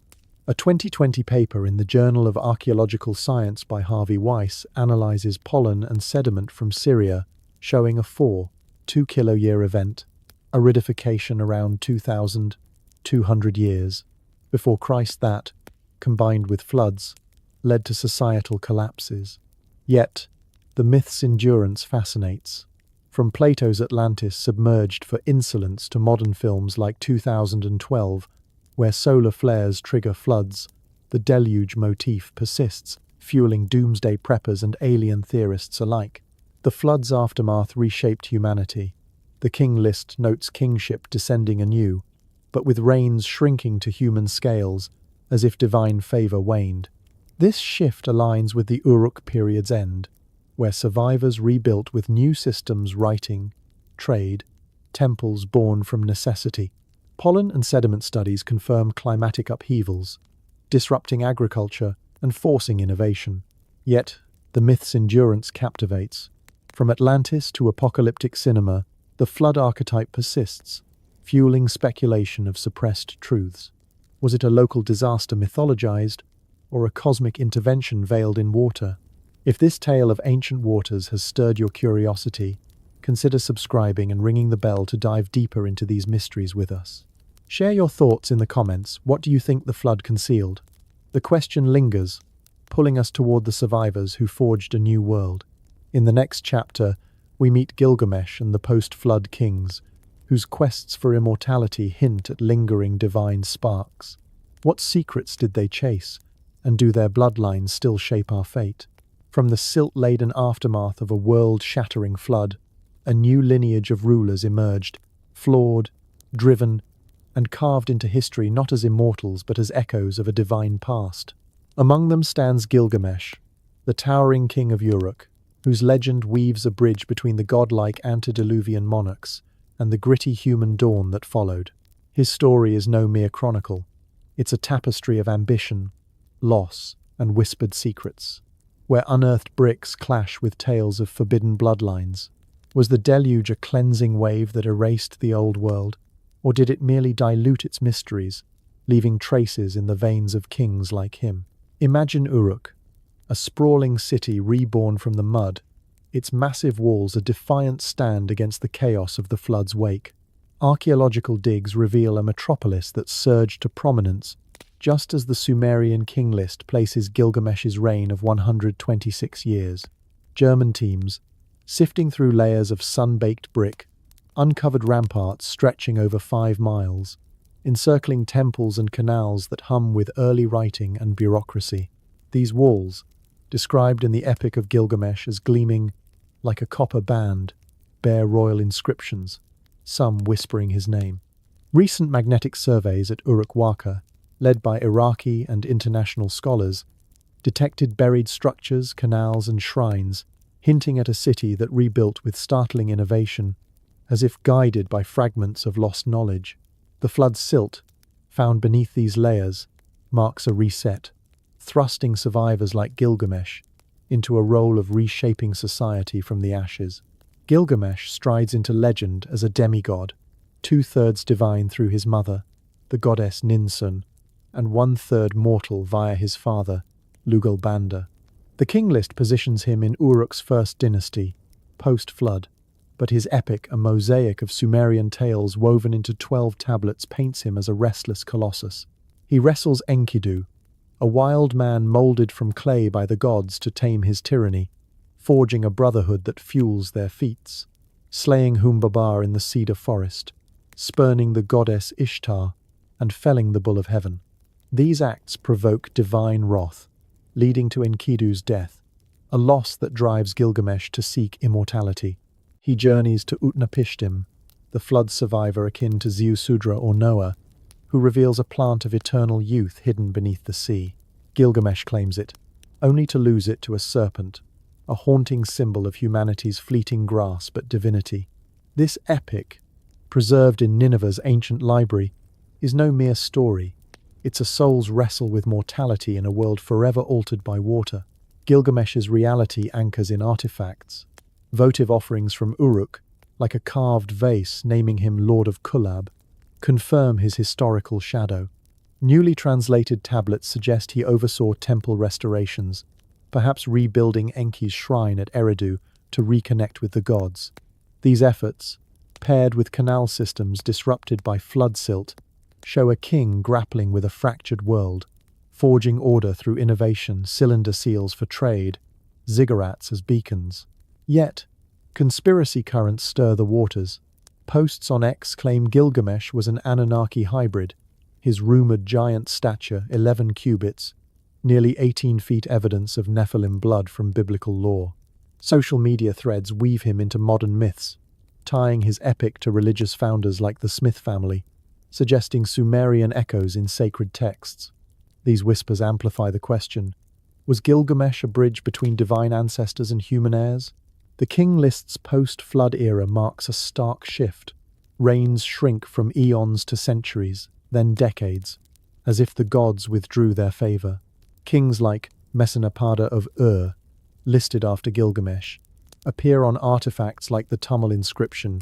Speaker 1: A 2020 paper in the Journal of Archaeological Science by Harvey Weiss analyzes pollen and sediment from Syria, showing a 2-kiloyear event, aridification around 2,200 years before Christ that, combined with floods, led to societal collapses. Yet, the myth's endurance fascinates. From Plato's Atlantis submerged for insolence to modern films like 2012, where solar flares trigger floods, the deluge motif persists, fueling doomsday preppers and alien theorists alike. The flood's aftermath reshaped humanity. The king list notes kingship descending anew, but with reigns shrinking to human scales, as if divine favor waned. This shift aligns with the Uruk period's end, where survivors rebuilt with new systems, writing, trade, temples born from necessity. Pollen and sediment studies confirm climatic upheavals, disrupting agriculture and forcing innovation. Yet, the myth's endurance captivates. From Atlantis to apocalyptic cinema, the flood archetype persists, fueling speculation of suppressed truths. Was it a local disaster mythologized, or a cosmic intervention veiled in water? If this tale of ancient waters has stirred your curiosity, consider subscribing and ringing the bell to dive deeper into these mysteries with us. Share your thoughts in the comments. What do you think the flood concealed? The question lingers, pulling us toward the survivors who forged a new world. In the next chapter, we meet Gilgamesh and the post-flood kings, whose quests for immortality hint at lingering divine sparks. What secrets did they chase, and do their bloodlines still shape our fate? From the silt-laden aftermath of a world-shattering flood, a new lineage of rulers emerged, flawed, driven, and carved into history not as immortals but as echoes of a divine past. Among them stands Gilgamesh, the towering king of Uruk, whose legend weaves a bridge between the godlike antediluvian monarchs and the gritty human dawn that followed. His story is no mere chronicle. It's a tapestry of ambition, loss, and whispered secrets, where unearthed bricks clash with tales of forbidden bloodlines. Was the deluge a cleansing wave that erased the old world, or did it merely dilute its mysteries, leaving traces in the veins of kings like him? Imagine Uruk, a sprawling city reborn from the mud, its massive walls a defiant stand against the chaos of the flood's wake. Archaeological digs reveal a metropolis that surged to prominence just as the Sumerian king list places Gilgamesh's reign of 126 years. German teams, sifting through layers of sun-baked brick, uncovered ramparts stretching over 5 miles, encircling temples and canals that hum with early writing and bureaucracy. These walls, described in the Epic of Gilgamesh as gleaming like a copper band, bear royal inscriptions, some whispering his name. Recent magnetic surveys at Uruk-Waka, led by Iraqi and international scholars, detected buried structures, canals, and shrines, hinting at a city that rebuilt with startling innovation, as if guided by fragments of lost knowledge. The flood's silt, found beneath these layers, marks a reset, thrusting survivors like Gilgamesh into a role of reshaping society from the ashes. Gilgamesh strides into legend as a demigod, 2/3 divine through his mother, the goddess Ninsun, and 1/3 mortal via his father, Lugalbanda. The king list positions him in Uruk's first dynasty, post-flood, but his epic, a mosaic of Sumerian tales woven into 12 tablets, paints him as a restless colossus. He wrestles Enkidu, a wild man molded from clay by the gods to tame his tyranny, forging a brotherhood that fuels their feats, slaying Humbabar in the cedar forest, spurning the goddess Ishtar, and felling the bull of heaven. These acts provoke divine wrath, leading to Enkidu's death, a loss that drives Gilgamesh to seek immortality. He journeys to Utnapishtim, the flood survivor akin to Ziusudra or Noah, who reveals a plant of eternal youth hidden beneath the sea. Gilgamesh claims it, only to lose it to a serpent, a haunting symbol of humanity's fleeting grasp at divinity. This epic, preserved in Nineveh's ancient library, is no mere story. It's a soul's wrestle with mortality in a world forever altered by water. Gilgamesh's reality anchors in artifacts, votive offerings from Uruk, like a carved vase naming him Lord of Kulab, confirm his historical shadow. Newly translated tablets suggest he oversaw temple restorations, perhaps rebuilding Enki's shrine at Eridu to reconnect with the gods. These efforts, paired with canal systems disrupted by flood silt, show a king grappling with a fractured world, forging order through innovation, cylinder seals for trade, ziggurats as beacons. Yet, conspiracy currents stir the waters. Posts on X claim Gilgamesh was an Anunnaki hybrid, his rumored giant stature 11 cubits, nearly 18 feet evidence of Nephilim blood from biblical lore. Social media threads weave him into modern myths, tying his epic to religious founders like the Smith family, suggesting Sumerian echoes in sacred texts. These whispers amplify the question, was Gilgamesh a bridge between divine ancestors and human heirs? The king list's post-flood era marks a stark shift, Reigns shrink from eons to centuries, then decades, as if the gods withdrew their favor. Kings like Messenapada of Ur, listed after Gilgamesh, appear on artifacts like the Tamil inscription,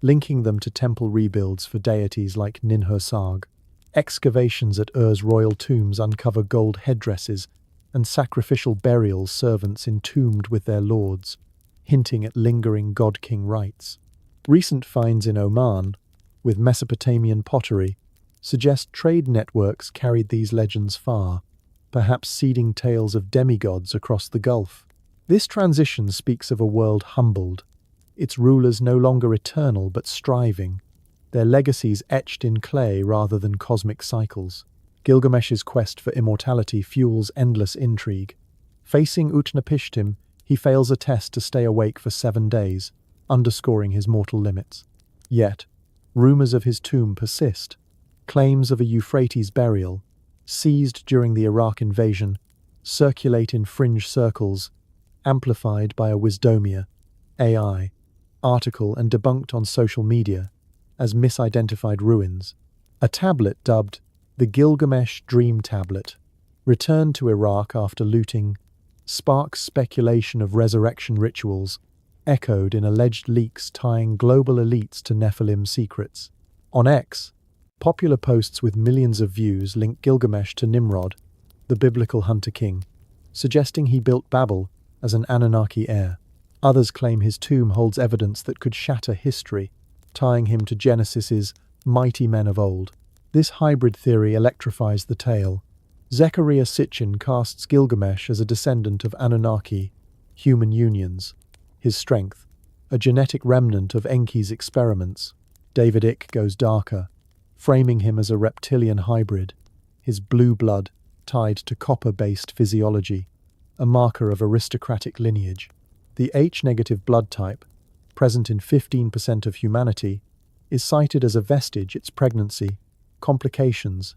Speaker 1: linking them to temple rebuilds for deities like Ninhursag. Excavations at Ur's royal tombs uncover gold headdresses and sacrificial burial servants entombed with their lords, hinting at lingering god-king rites. Recent finds in Oman, with Mesopotamian pottery, suggest trade networks carried these legends far, perhaps seeding tales of demigods across the Gulf. This transition speaks of a world humbled, its rulers no longer eternal but striving, their legacies etched in clay rather than cosmic cycles. Gilgamesh's quest for immortality fuels endless intrigue. Facing Utnapishtim, he fails a test to stay awake for 7 days, underscoring his mortal limits. Yet, rumors of his tomb persist. Claims of a Euphrates burial, seized during the Iraq invasion, circulate in fringe circles, amplified by a Wisdomia, AI, article and debunked on social media as misidentified ruins. A tablet dubbed the Gilgamesh Dream Tablet, returned to Iraq after looting, sparks speculation of resurrection rituals, echoed in alleged leaks tying global elites to Nephilim secrets. On X, popular posts with millions of views link Gilgamesh to Nimrod, the biblical hunter-king, suggesting he built Babel as an Anunnaki heir. Others claim his tomb holds evidence that could shatter history, tying him to Genesis's mighty men of old. This hybrid theory electrifies the tale. Zecharia Sitchin casts Gilgamesh as a descendant of Anunnaki, human unions. His strength, a genetic remnant of Enki's experiments. David Icke goes darker, framing him as a reptilian hybrid, his blue blood tied to copper-based physiology, a marker of aristocratic lineage. The H-negative blood type, present in 15% of humanity, is cited as a vestige its pregnancy, complications,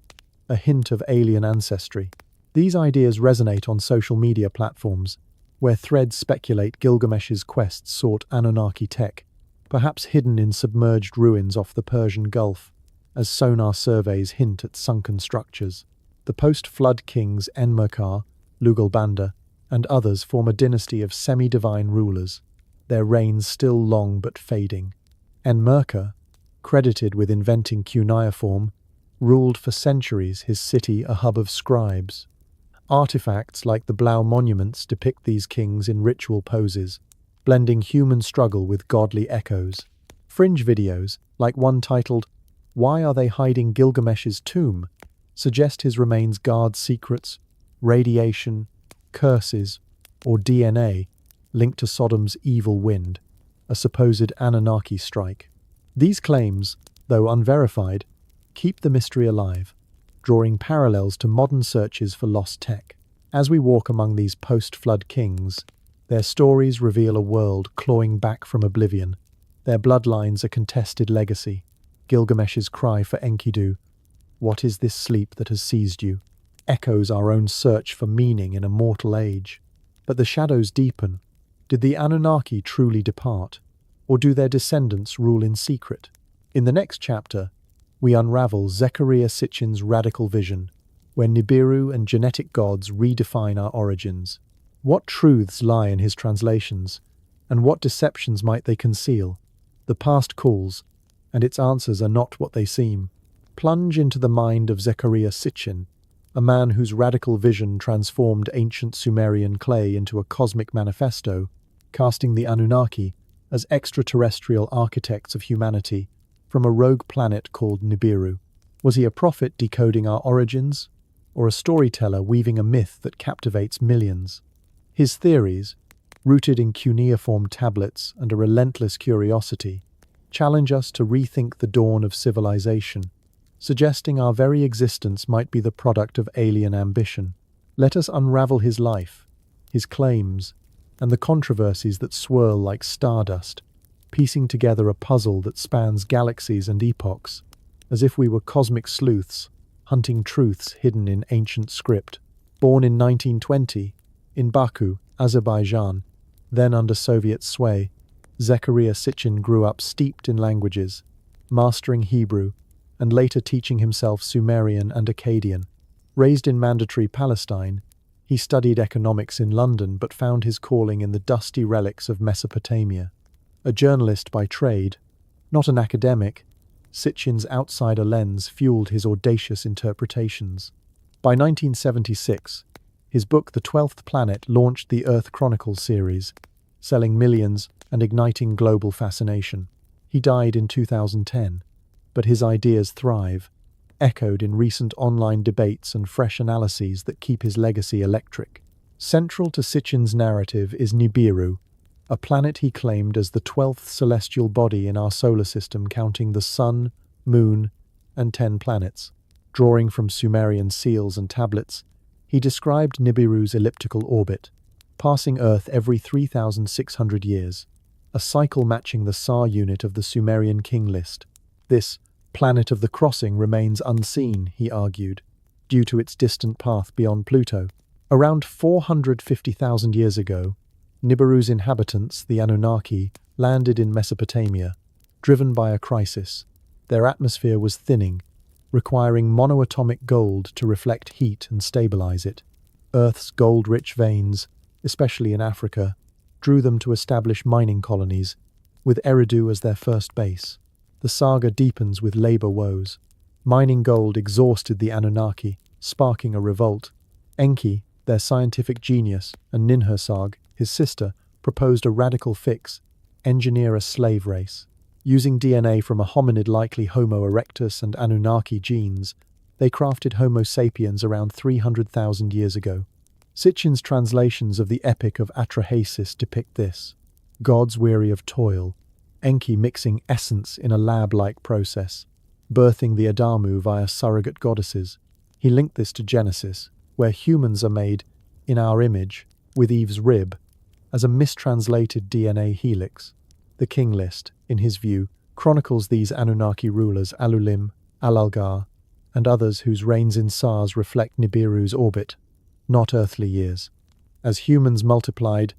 Speaker 1: a hint of alien ancestry. These ideas resonate on social media platforms, where threads speculate Gilgamesh's quest sought Anunnaki tech, perhaps hidden in submerged ruins off the Persian Gulf, as sonar surveys hint at sunken structures. The post-flood kings Enmerkar, Lugalbanda, and others form a dynasty of semi-divine rulers, their reigns still long but fading. Enmerkar, credited with inventing cuneiform, ruled for centuries, his city a hub of scribes. Artifacts like the Blau monuments depict these kings in ritual poses, blending human struggle with godly echoes. Fringe videos, like one titled, "Why Are They Hiding Gilgamesh's Tomb?" suggest his remains guard secrets, radiation, curses, or DNA linked to Sodom's evil wind, a supposed Anunnaki strike. These claims, though unverified, keep the mystery alive, drawing parallels to modern searches for lost tech. As we walk among these post-flood kings, their stories reveal a world clawing back from oblivion. Their bloodlines a contested legacy. Gilgamesh's cry for Enkidu, "What is this sleep that has seized you?" echoes our own search for meaning in a mortal age. But the shadows deepen. Did the Anunnaki truly depart, or do their descendants rule in secret? In the next chapter, we unravel Zecharia Sitchin's radical vision, where Nibiru and genetic gods redefine our origins. What truths lie in his translations, and what deceptions might they conceal? The past calls, and its answers are not what they seem. Plunge into the mind of Zecharia Sitchin, a man whose radical vision transformed ancient Sumerian clay into a cosmic manifesto, casting the Anunnaki as extraterrestrial architects of humanity from a rogue planet called Nibiru. Was he a prophet decoding our origins, or a storyteller weaving a myth that captivates millions? His theories, rooted in cuneiform tablets and a relentless curiosity, challenge us to rethink the dawn of civilization, suggesting our very existence might be the product of alien ambition. Let us unravel his life, his claims, and the controversies that swirl like stardust, piecing together a puzzle that spans galaxies and epochs, as if we were cosmic sleuths, hunting truths hidden in ancient script. Born in 1920, in Baku, Azerbaijan, then under Soviet sway, Zecharia Sitchin grew up steeped in languages, mastering Hebrew, and later teaching himself Sumerian and Akkadian. Raised in mandatory Palestine, he studied economics in London but found his calling in the dusty relics of Mesopotamia. A journalist by trade, not an academic, Sitchin's outsider lens fueled his audacious interpretations. By 1976, his book The 12th Planet launched the Earth Chronicles series, selling millions and igniting global fascination. He died in 2010, but his ideas thrive, echoed in recent online debates and fresh analyses that keep his legacy electric. Central to Sitchin's narrative is Nibiru, a planet he claimed as the 12th celestial body in our solar system, counting the Sun, Moon, and 10 planets. Drawing from Sumerian seals and tablets, he described Nibiru's elliptical orbit, passing Earth every 3,600 years, a cycle matching the SAR unit of the Sumerian king list. This planet of the crossing remains unseen, he argued, due to its distant path beyond Pluto. Around 450,000 years ago, Nibiru's inhabitants, the Anunnaki, landed in Mesopotamia, driven by a crisis. Their atmosphere was thinning, requiring monoatomic gold to reflect heat and stabilize it. Earth's gold-rich veins, especially in Africa, drew them to establish mining colonies, with Eridu as their first base. The saga deepens with labor woes. Mining gold exhausted the Anunnaki, sparking a revolt. Enki, their scientific genius, and Ninhursag, his sister, proposed a radical fix: engineer a slave race. Using DNA from a hominid, likely Homo erectus, and Anunnaki genes, they crafted Homo sapiens around 300,000 years ago. Sitchin's translations of the Epic of Atrahasis depict this. Gods weary of toil, Enki mixing essence in a lab-like process, birthing the Adamu via surrogate goddesses. He linked this to Genesis, where humans are made in our image, with Eve's rib, as a mistranslated DNA helix. The king list, in his view, chronicles these Anunnaki rulers Alulim, Alalgar, and others whose reigns in SARS reflect Nibiru's orbit, not earthly years. As humans multiplied,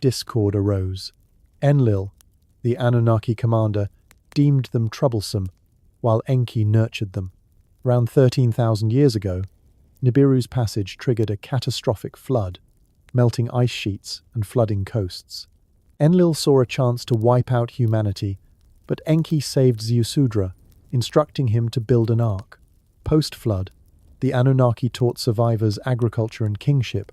Speaker 1: discord arose. Enlil, the Anunnaki commander, deemed them troublesome, while Enki nurtured them. Around 13,000 years ago, Nibiru's passage triggered a catastrophic flood, melting ice sheets and flooding coasts. Enlil saw a chance to wipe out humanity, but Enki saved Ziusudra, instructing him to build an ark. Post-flood, the Anunnaki taught survivors agriculture and kingship,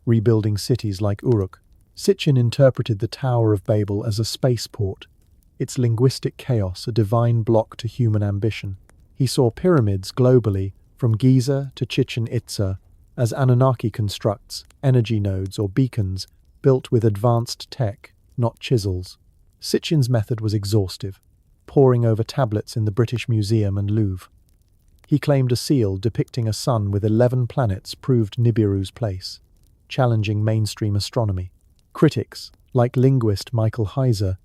Speaker 1: rebuilding cities like Uruk. Sitchin interpreted the Tower of Babel as a spaceport, its linguistic chaos a divine block to human ambition. He saw pyramids globally, from Giza to Chichen Itza, as Anunnaki constructs, energy nodes or beacons, built with advanced tech, not chisels. Sitchin's method was exhaustive, poring over tablets in the British Museum and Louvre. He claimed a seal depicting a sun with 11 planets proved Nibiru's place, challenging mainstream astronomy. Critics, like linguist Michael Heiser,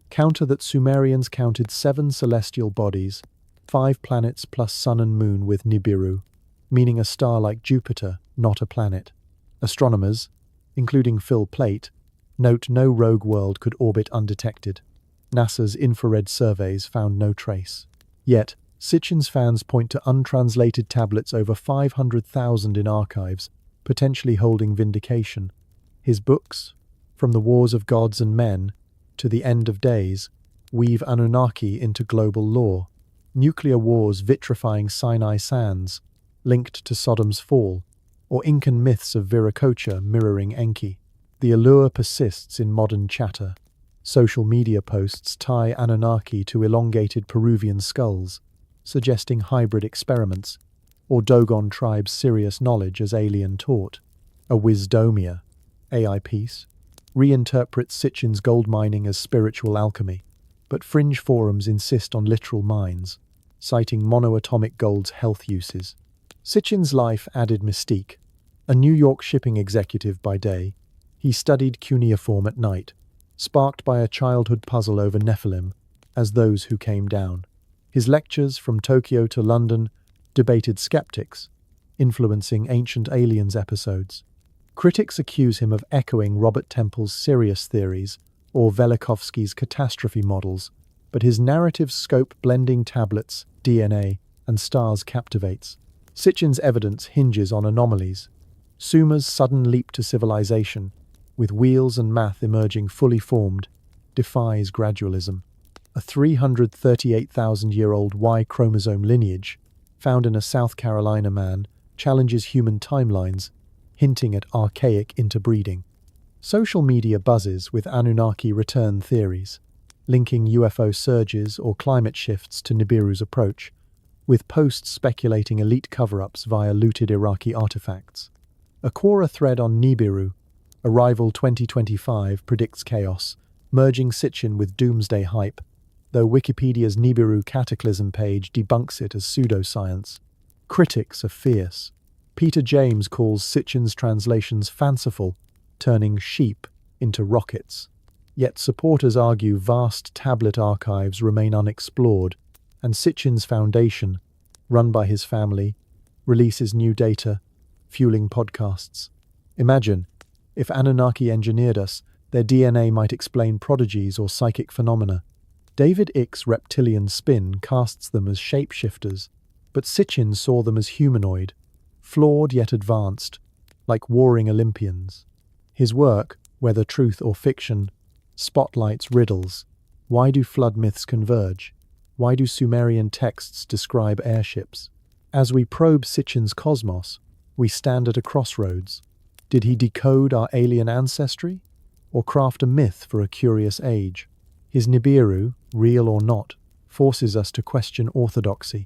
Speaker 1: counter that Sumerians counted 7 celestial bodies, 5 planets plus sun and moon with Nibiru, meaning a star like Jupiter, not a planet. Astronomers, including Phil Plait, note no rogue world could orbit undetected. NASA's infrared surveys found no trace. Yet, Sitchin's fans point to untranslated tablets over 500,000 in archives, potentially holding vindication. His books, From the Wars of Gods and Men to the End of Days, weave Anunnaki into global lore. Nuclear wars vitrifying Sinai sands, linked to Sodom's fall, or Incan myths of Viracocha mirroring Enki. The allure persists in modern chatter. Social media posts tie Anunnaki to elongated Peruvian skulls, suggesting hybrid experiments, or Dogon tribes' serious knowledge as alien taught. A Wisdomia, AI piece, reinterprets Sitchin's gold mining as spiritual alchemy, but fringe forums insist on literal mines, citing monoatomic gold's health uses. Sitchin's life added mystique. A New York shipping executive by day, he studied cuneiform at night, sparked by a childhood puzzle over Nephilim as those who came down. His lectures from Tokyo to London debated skeptics, influencing Ancient Aliens episodes. Critics accuse him of echoing Robert Temple's Sirius theories or Velikovsky's catastrophe models, but his narrative scope blending tablets, DNA, and stars captivates. Sitchin's evidence hinges on anomalies. Sumer's sudden leap to civilization, with wheels and math emerging fully formed, defies gradualism. A 338,000-year-old Y chromosome lineage, found in a South Carolina man, challenges human timelines, hinting at archaic interbreeding. Social media buzzes with Anunnaki return theories, linking UFO surges or climate shifts to Nibiru's approach, with posts speculating elite cover-ups via looted Iraqi artifacts. A Quora thread on Nibiru, Arrival 2025, predicts chaos, merging Sitchin with doomsday hype, though Wikipedia's Nibiru Cataclysm page debunks it as pseudoscience. Critics are fierce. Peter James calls Sitchin's translations fanciful, turning sheep into rockets. Yet supporters argue vast tablet archives remain unexplored, and Sitchin's foundation, run by his family, releases new data, fueling podcasts. Imagine, if Anunnaki engineered us, their DNA might explain prodigies or psychic phenomena. David Icke's reptilian spin casts them as shapeshifters, but Sitchin saw them as humanoid, flawed yet advanced, like warring Olympians. His work, whether truth or fiction, spotlights riddles. Why do flood myths converge? Why do Sumerian texts describe airships? As we probe Sitchin's cosmos, we stand at a crossroads. Did he decode our alien ancestry, or craft a myth for a curious age? His Nibiru, real or not, forces us to question orthodoxy,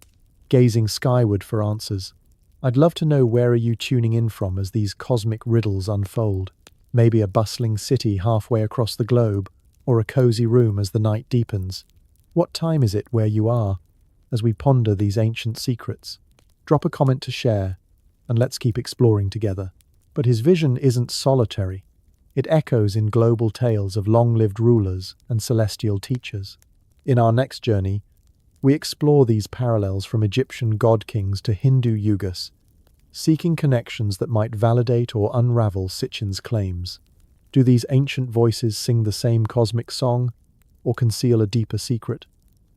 Speaker 1: gazing skyward for answers. I'd love to know, where are you tuning in from as these cosmic riddles unfold? Maybe a bustling city halfway across the globe, or a cozy room as the night deepens. What time is it where you are, as we ponder these ancient secrets? Drop a comment to share, and let's keep exploring together. But his vision isn't solitary. It echoes in global tales of long-lived rulers and celestial teachers. In our next journey, we explore these parallels from Egyptian god-kings to Hindu yugas, seeking connections that might validate or unravel Sitchin's claims. Do these ancient voices sing the same cosmic song, or conceal a deeper secret?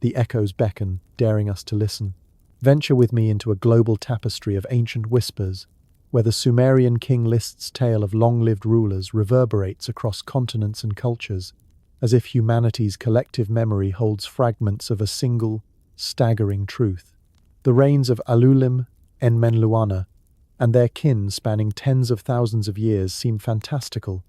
Speaker 1: The echoes beckon, daring us to listen. Venture with me into a global tapestry of ancient whispers, where the Sumerian king list's tale of long-lived rulers reverberates across continents and cultures, as if humanity's collective memory holds fragments of a single, staggering truth. The reigns of Alulim, Enmenluana, and their kin spanning tens of thousands of years seem fantastical,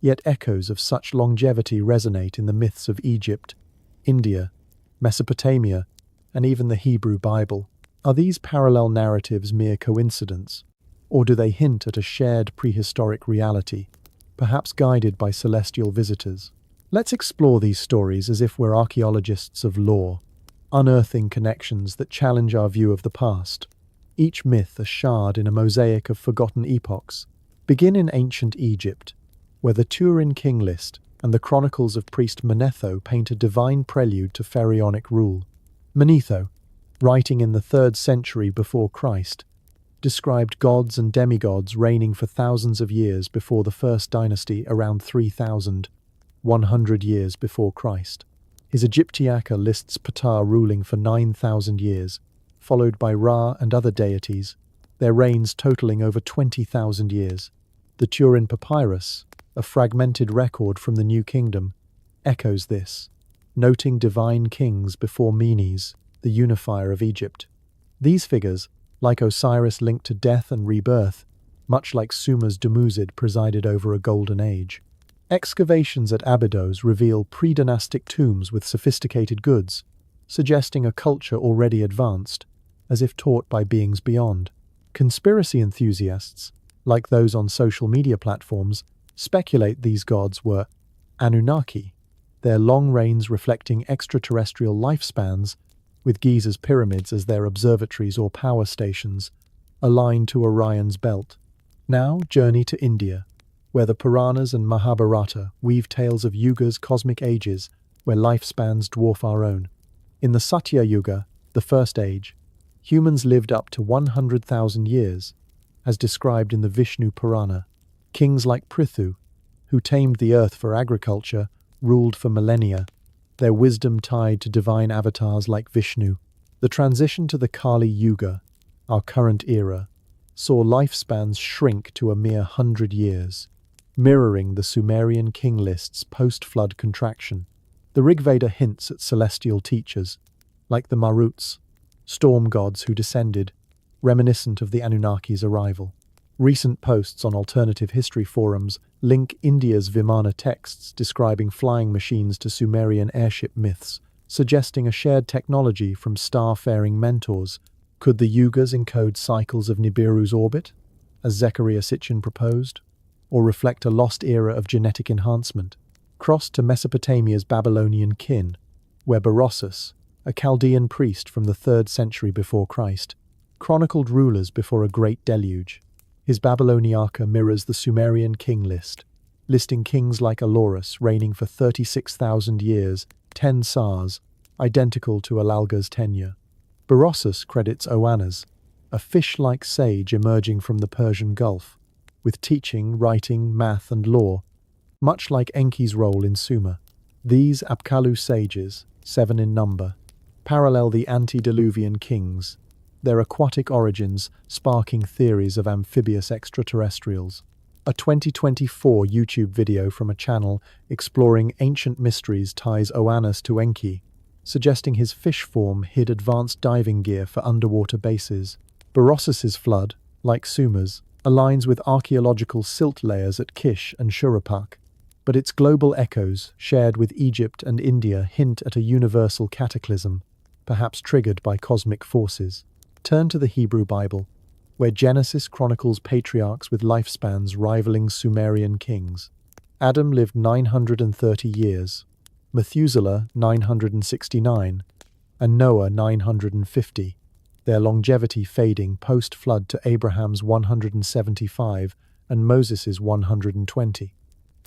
Speaker 1: yet echoes of such longevity resonate in the myths of Egypt, India, Mesopotamia, and even the Hebrew Bible. Are these parallel narratives mere coincidence, or do they hint at a shared prehistoric reality, perhaps guided by celestial visitors? Let's explore these stories as if we're archaeologists of lore, unearthing connections that challenge our view of the past. Each myth a shard in a mosaic of forgotten epochs. Begin in ancient Egypt, where the Turin king list and the chronicles of priest Manetho paint a divine prelude to pharaonic rule. Manetho, writing in the 3rd century before Christ, described gods and demigods reigning for thousands of years before the first dynasty around 3,100 years before Christ. His Egyptiaca lists Ptah ruling for 9,000 years, followed by Ra and other deities, their reigns totaling over 20,000 years. The Turin Papyrus, a fragmented record from the New Kingdom, echoes this, noting divine kings before Menes, the unifier of Egypt. These figures, like Osiris linked to death and rebirth, much like Sumer's Dumuzid presided over a golden age. Excavations at Abydos reveal pre-dynastic tombs with sophisticated goods, suggesting a culture already advanced, as if taught by beings beyond. Conspiracy enthusiasts, like those on social media platforms, speculate these gods were Anunnaki, their long reigns reflecting extraterrestrial lifespans, with Giza's pyramids as their observatories or power stations, aligned to Orion's belt. Now journey to India, where the Puranas and Mahabharata weave tales of yugas, cosmic ages, where lifespans dwarf our own. In the Satya Yuga, the first age, humans lived up to 100,000 years, as described in the Vishnu Purana. Kings like Prithu, who tamed the earth for agriculture, ruled for millennia, their wisdom tied to divine avatars like Vishnu. The transition to the Kali Yuga, our current era, saw lifespans shrink to a mere 100 years, mirroring the Sumerian king list's post-flood contraction. The Rig Veda hints at celestial teachers, like the Maruts, storm gods who descended, reminiscent of the Anunnaki's arrival. Recent posts on alternative history forums link India's Vimana texts describing flying machines to Sumerian airship myths, suggesting a shared technology from star-faring mentors. Could the Yugas encode cycles of Nibiru's orbit, as Zecharia Sitchin proposed, or reflect a lost era of genetic enhancement? Crossed to Mesopotamia's Babylonian kin, where Berossus, a Chaldean priest from the 3rd century before Christ, chronicled rulers before a great deluge. His Babyloniaca mirrors the Sumerian king list, listing kings like Alorus reigning for 36,000 years, 10 Sars, identical to Alalga's tenure. Berossus credits Oannes, a fish-like sage emerging from the Persian Gulf, with teaching, writing, math and law, much like Enki's role in Sumer. These Apkallu sages, 7 in number, parallel the antediluvian kings, their aquatic origins sparking theories of amphibious extraterrestrials. A 2024 YouTube video from a channel exploring ancient mysteries ties Oannes to Enki, suggesting his fish form hid advanced diving gear for underwater bases. Berossus's flood, like Sumer's, aligns with archaeological silt layers at Kish and Shuruppak, but its global echoes, shared with Egypt and India, hint at a universal cataclysm, perhaps triggered by cosmic forces. Turn to the Hebrew Bible, where Genesis chronicles patriarchs with lifespans rivaling Sumerian kings. Adam lived 930 years, Methuselah 969, and Noah 950, their longevity fading post-flood to Abraham's 175 and Moses's 120.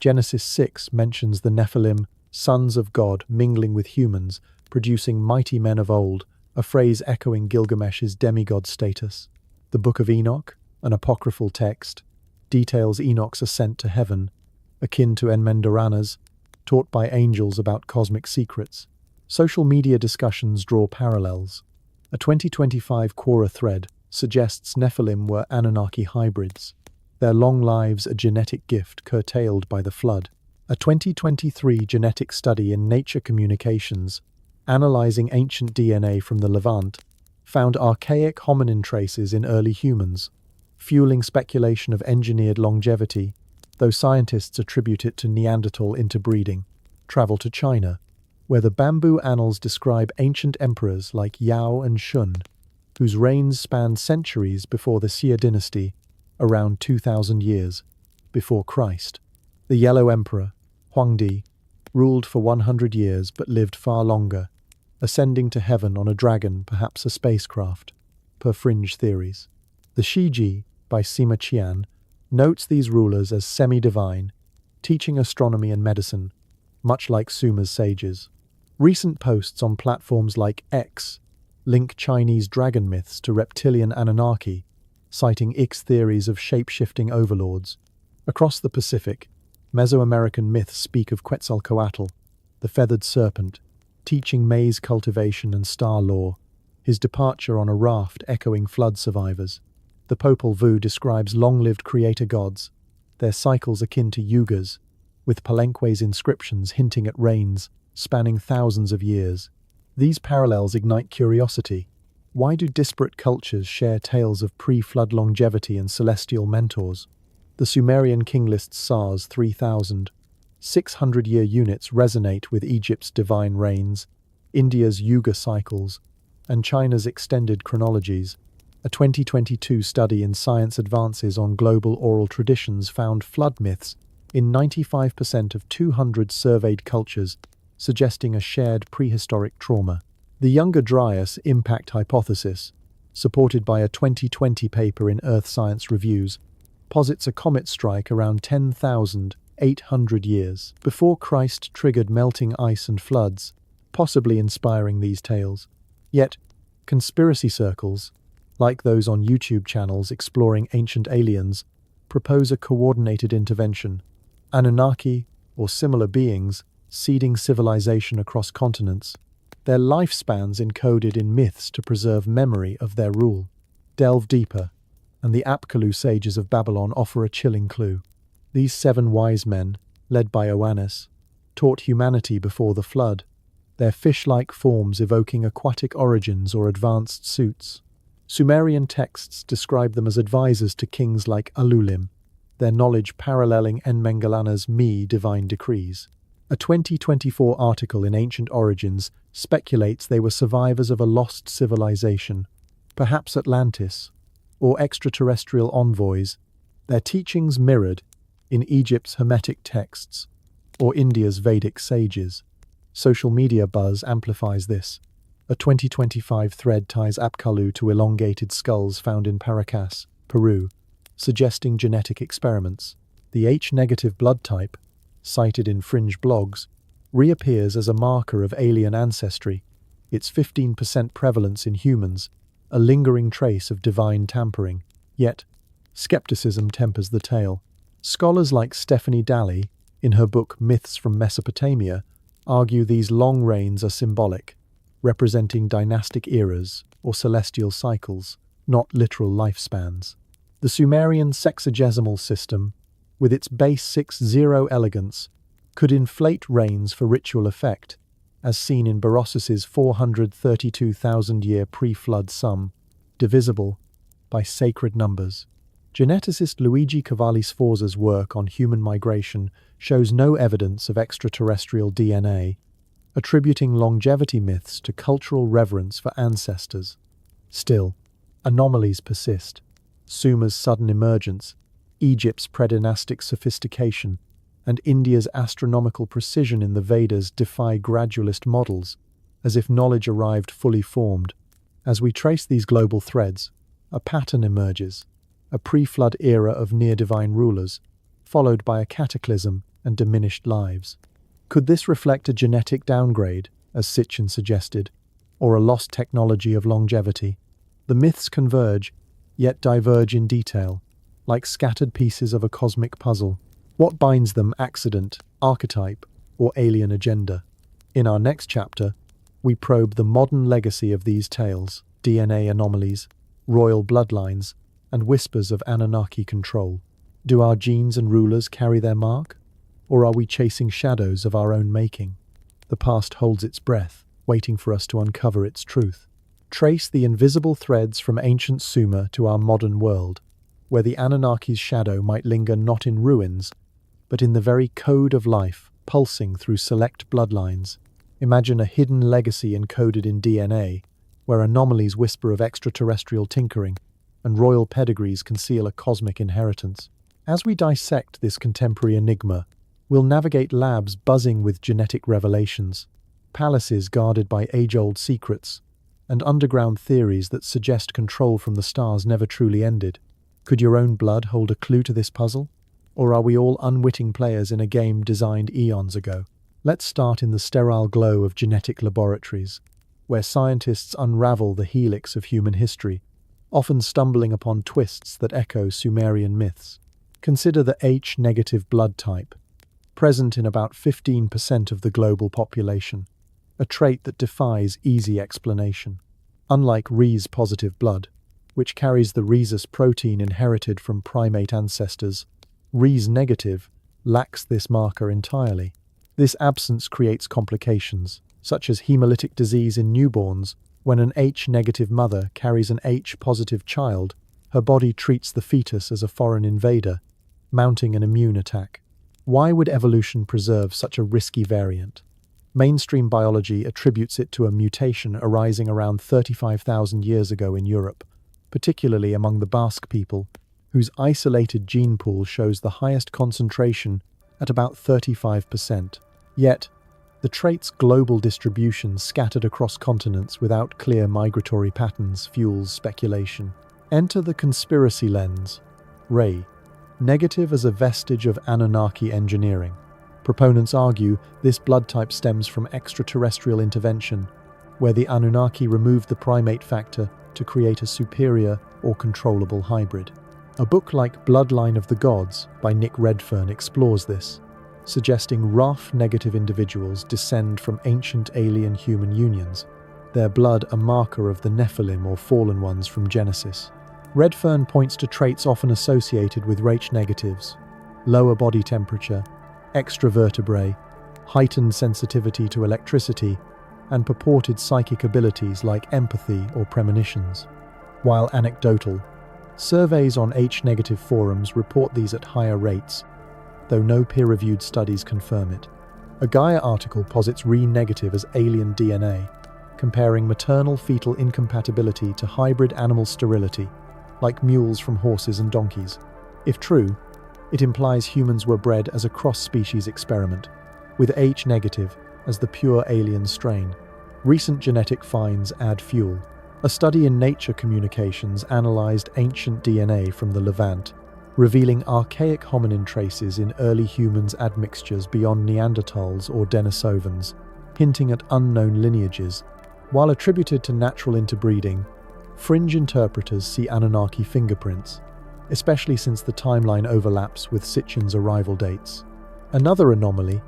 Speaker 1: Genesis 6 mentions the Nephilim, sons of God, mingling with humans, producing mighty men of old, a phrase echoing Gilgamesh's demigod status. The Book of Enoch, an apocryphal text, details Enoch's ascent to heaven, akin to Enmendarana's, taught by angels about cosmic secrets. Social media discussions draw parallels. A 2025 Quora thread suggests Nephilim were Anunnaki hybrids, their long lives a genetic gift curtailed by the flood. A 2023 genetic study in Nature Communications, analyzing ancient DNA from the Levant, found archaic hominin traces in early humans, fueling speculation of engineered longevity, though scientists attribute it to Neanderthal interbreeding. Travel to China, where the bamboo annals describe ancient emperors like Yao and Shun, whose reigns spanned centuries before the Xia dynasty, around 2,000 years before Christ. The Yellow Emperor, Huangdi, ruled for 100 years but lived far longer, ascending to heaven on a dragon, perhaps a spacecraft, per fringe theories. The Shiji, by Sima Qian, notes these rulers as semi-divine, teaching astronomy and medicine, much like Sumer's sages. Recent posts on platforms like X link Chinese dragon myths to reptilian Anunnaki, citing X theories of shape-shifting overlords. Across the Pacific, Mesoamerican myths speak of Quetzalcoatl, the feathered serpent, teaching maize cultivation and star lore, his departure on a raft echoing flood survivors. The Popol Vuh describes long-lived creator gods, their cycles akin to yugas, with Palenque's inscriptions hinting at reigns spanning thousands of years. These parallels ignite curiosity. Why do disparate cultures share tales of pre-flood longevity and celestial mentors? The Sumerian king list's Sars 3000, 600-year units resonate with Egypt's divine reigns, India's Yuga cycles, and China's extended chronologies. A 2022 study in Science Advances on Global Oral Traditions found flood myths in 95% of 200 surveyed cultures, suggesting a shared prehistoric trauma. The Younger Dryas impact hypothesis, supported by a 2020 paper in Earth Science Reviews, posits a comet strike around 10,800 years before Christ triggered melting ice and floods, possibly inspiring these tales. Yet, conspiracy circles, like those on YouTube channels exploring ancient aliens, propose a coordinated intervention. Anunnaki, or similar beings, seeding civilization across continents, their lifespans encoded in myths to preserve memory of their rule. Delve deeper, and the Apkallu sages of Babylon offer a chilling clue. These 7 wise men, led by Oannes, taught humanity before the flood, their fish-like forms evoking aquatic origins or advanced suits. Sumerian texts describe them as advisors to kings like Alulim, their knowledge paralleling Enmengalana's divine decrees. A 2024 article in Ancient Origins speculates they were survivors of a lost civilization, perhaps Atlantis, or extraterrestrial envoys, their teachings mirrored in Egypt's Hermetic texts or India's Vedic sages. Social media buzz amplifies this. A 2025 thread ties Apkallu to elongated skulls found in Paracas, Peru, suggesting genetic experiments. The H-negative blood type, cited in fringe blogs, reappears as a marker of alien ancestry, its 15% prevalence in humans, a lingering trace of divine tampering. Yet, skepticism tempers the tale. Scholars like Stephanie Daly, in her book Myths from Mesopotamia, argue these long reigns are symbolic, representing dynastic eras or celestial cycles, not literal lifespans. The Sumerian sexagesimal system, with its base 6-0 elegance, could inflate reigns for ritual effect, as seen in Berosus's 432,000-year pre-flood sum, divisible by sacred numbers. Geneticist Luigi Cavalli Sforza's work on human migration shows no evidence of extraterrestrial DNA, attributing longevity myths to cultural reverence for ancestors. Still, anomalies persist. Sumer's sudden emergence, Egypt's predynastic sophistication, and India's astronomical precision in the Vedas defy gradualist models, as if knowledge arrived fully formed. As we trace these global threads, a pattern emerges, a pre-flood era of near-divine rulers, followed by a cataclysm and diminished lives. Could this reflect a genetic downgrade, as Sitchin suggested, or a lost technology of longevity? The myths converge, yet diverge in detail, like scattered pieces of a cosmic puzzle. What binds them accident, archetype, or alien agenda? In our next chapter, we probe the modern legacy of these tales, DNA anomalies, royal bloodlines, and whispers of Anunnaki control. Do our genes and rulers carry their mark? Or are we chasing shadows of our own making? The past holds its breath, waiting for us to uncover its truth. Trace the invisible threads from ancient Sumer to our modern world, where the Anunnaki's shadow might linger not in ruins, but in the very code of life, pulsing through select bloodlines. Imagine a hidden legacy encoded in DNA, where anomalies whisper of extraterrestrial tinkering, and royal pedigrees conceal a cosmic inheritance. As we dissect this contemporary enigma, we'll navigate labs buzzing with genetic revelations, palaces guarded by age-old secrets, and underground theories that suggest control from the stars never truly ended. Could your own blood hold a clue to this puzzle? Or are we all unwitting players in a game designed eons ago? Let's start in the sterile glow of genetic laboratories, where scientists unravel the helix of human history, often stumbling upon twists that echo Sumerian myths. Consider the H-negative blood type, present in about 15% of the global population, a trait that defies easy explanation. Unlike Rhys-positive blood, which carries the rhesus protein inherited from primate ancestors, Rhys-negative lacks this marker entirely. This absence creates complications, such as hemolytic disease in newborns. When an H-negative mother carries an H-positive child, her body treats the fetus as a foreign invader, mounting an immune attack. Why would evolution preserve such a risky variant? Mainstream biology attributes it to a mutation arising around 35,000 years ago in Europe, particularly among the Basque people, whose isolated gene pool shows the highest concentration at about 35%. Yet, the trait's global distribution scattered across continents without clear migratory patterns fuels speculation. Enter the conspiracy lens. Ray, negative as a vestige of Anunnaki engineering. Proponents argue this blood type stems from extraterrestrial intervention, where the Anunnaki removed the primate factor to create a superior or controllable hybrid. A book like Bloodline of the Gods by Nick Redfern explores this, suggesting rough negative individuals descend from ancient alien-human unions, their blood a marker of the Nephilim or fallen ones from Genesis. Redfern points to traits often associated with Rh negatives: lower body temperature, extra vertebrae, heightened sensitivity to electricity, and purported psychic abilities like empathy or premonitions. While anecdotal, surveys on H-negative forums report these at higher rates, though no peer-reviewed studies confirm it. A Gaia article posits Re-negative as alien DNA, comparing maternal-fetal incompatibility to hybrid animal sterility, like mules from horses and donkeys. If true, it implies humans were bred as a cross-species experiment, with H-negative as the pure alien strain. Recent genetic finds add fuel. A study in Nature Communications analyzed ancient DNA from the Levant, revealing archaic hominin traces in early humans' admixtures beyond Neanderthals or Denisovans, hinting at unknown lineages. While attributed to natural interbreeding, fringe interpreters see Anunnaki fingerprints, especially since the timeline overlaps with Sitchin's arrival dates. Another anomaly,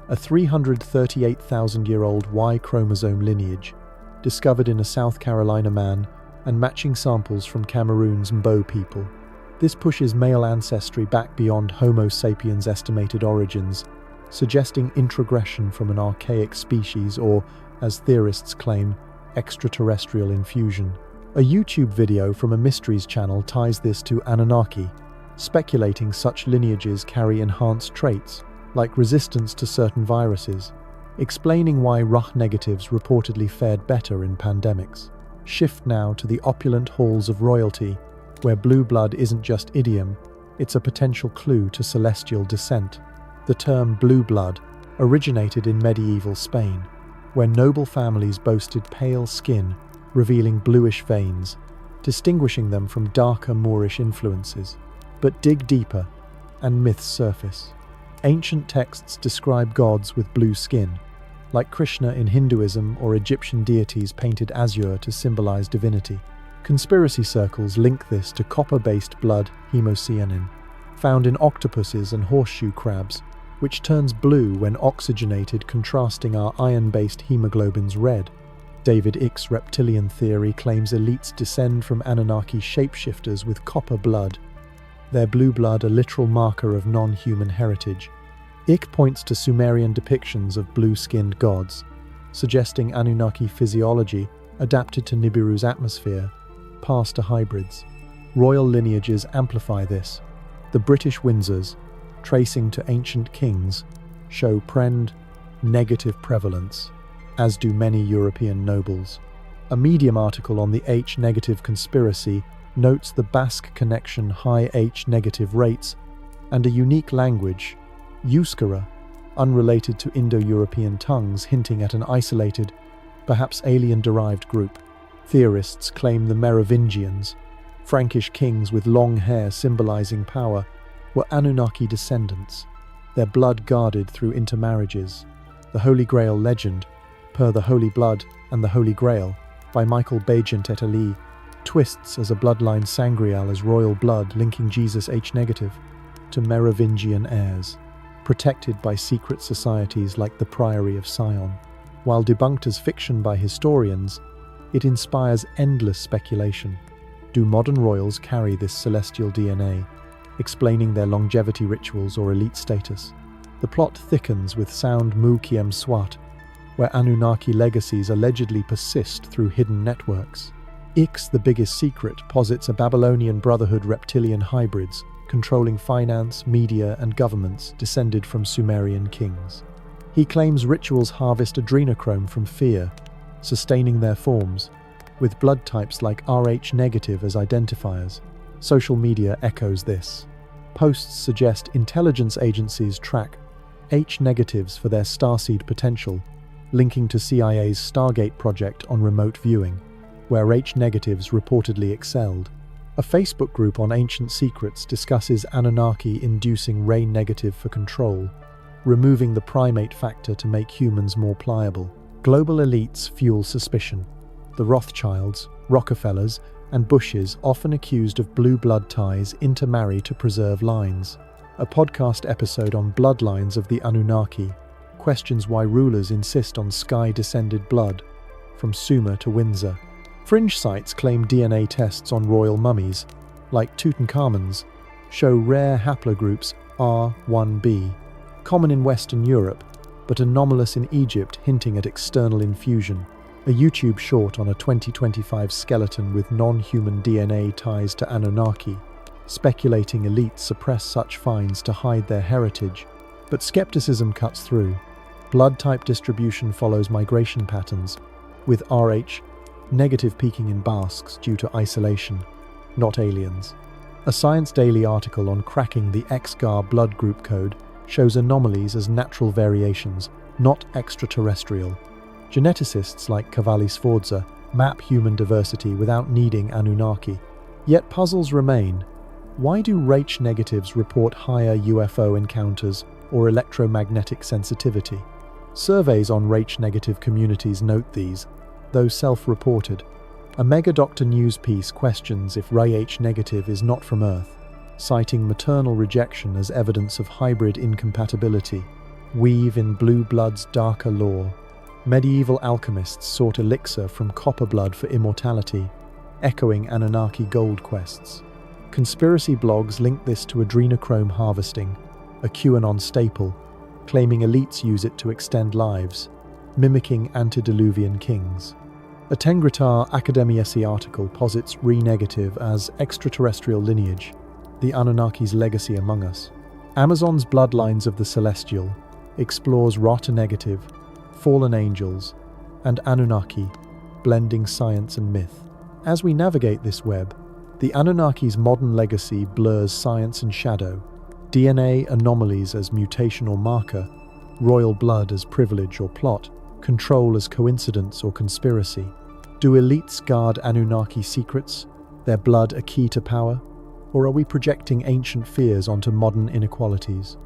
Speaker 1: a 338,000-year-old Y chromosome lineage, discovered in a South Carolina man and matching samples from Cameroon's Mbo people. This pushes male ancestry back beyond Homo sapiens' estimated origins, suggesting introgression from an archaic species or, as theorists claim, extraterrestrial infusion. A YouTube video from a mysteries channel ties this to Anunnaki, speculating such lineages carry enhanced traits, like resistance to certain viruses, explaining why Rh negatives reportedly fared better in pandemics. Shift now to the opulent halls of royalty, where blue blood isn't just idiom, it's a potential clue to celestial descent. The term blue blood originated in medieval Spain, where noble families boasted pale skin, revealing bluish veins, distinguishing them from darker Moorish influences. But dig deeper, and myths surface. Ancient texts describe gods with blue skin, like Krishna in Hinduism or Egyptian deities painted azure to symbolize divinity. Conspiracy circles link this to copper-based blood hemocyanin, found in octopuses and horseshoe crabs, which turns blue when oxygenated, contrasting our iron-based hemoglobin's red. David Icke's reptilian theory claims elites descend from Anunnaki shapeshifters with copper blood, their blue blood a literal marker of non-human heritage. Icke points to Sumerian depictions of blue-skinned gods, suggesting Anunnaki physiology adapted to Nibiru's atmosphere, passed to hybrids. Royal lineages amplify this. The British Windsors, tracing to ancient kings, show negative prevalence, as do many European nobles. A Medium article on the H-negative conspiracy notes the Basque connection high H-negative rates and a unique language, Euskara, unrelated to Indo-European tongues, hinting at an isolated, perhaps alien-derived group. Theorists claim the Merovingians, Frankish kings with long hair symbolizing power, were Anunnaki descendants, their blood guarded through intermarriages. The Holy Grail legend, per The Holy Blood and the Holy Grail, by Michael Bajent et al., twists as a bloodline sangreal as royal blood linking Jesus H-negative to Merovingian heirs, protected by secret societies like the Priory of Sion. While debunked as fiction by historians, it inspires endless speculation. Do modern royals carry this celestial DNA, explaining their longevity rituals or elite status? The plot thickens with Sound Mu Kiem Swat, where Anunnaki legacies allegedly persist through hidden networks. Icke's The Biggest Secret posits a Babylonian Brotherhood reptilian hybrids, controlling finance, media, and governments descended from Sumerian kings. He claims rituals harvest adrenochrome from fear, sustaining their forms, with blood types like Rh-negative as identifiers. Social media echoes this. Posts suggest intelligence agencies track H-negatives for their starseed potential, linking to CIA's Stargate project on remote viewing, where H-negatives reportedly excelled. A Facebook group on ancient secrets discusses Anunnaki inducing Re-negative for control, removing the primate factor to make humans more pliable. Global elites fuel suspicion. The Rothschilds, Rockefellers, and Bushes, often accused of blue blood ties, intermarry to preserve lines. a podcast episode on bloodlines of the Anunnaki, questions why rulers insist on sky-descended blood, from Sumer to Windsor. Fringe sites claim DNA tests on royal mummies, like Tutankhamun's, show rare haplogroups R1b, common in Western Europe, but anomalous in Egypt, hinting at external infusion. A YouTube short on a 2025 skeleton with non-human DNA ties to Anunnaki, speculating elites suppress such finds to hide their heritage. But skepticism cuts through. Blood type distribution follows migration patterns, with Rh negative peaking in Basques due to isolation, not aliens. A Science Daily article on cracking the XGAR blood group code shows anomalies as natural variations, not extraterrestrial. Geneticists like Cavalli Sforza map human diversity without needing Anunnaki. Yet puzzles remain. Why do Rh negatives report higher UFO encounters or electromagnetic sensitivity? Surveys on Rh negative communities note these, though self-reported. A Mega Doctor news piece questions if Rh negative is not from Earth, citing maternal rejection as evidence of hybrid incompatibility. Weave in blue blood's darker lore. Medieval alchemists sought elixir from copper blood for immortality, echoing Anunnaki gold quests. Conspiracy blogs link this to adrenochrome harvesting, a QAnon staple, claiming elites use it to extend lives, mimicking antediluvian kings. A Tengritar Academiesi article posits Re negative as extraterrestrial lineage, the Anunnaki's legacy among us. Amazon's Bloodlines of the Celestial explores Rota negative, fallen angels, and Anunnaki, blending science and myth. As we navigate this web, the Anunnaki's modern legacy blurs science and shadow, DNA anomalies as mutation or marker, royal blood as privilege or plot, control as coincidence or conspiracy. Do elites guard Anunnaki secrets, their blood a key to power? Or are we projecting ancient fears onto modern inequalities?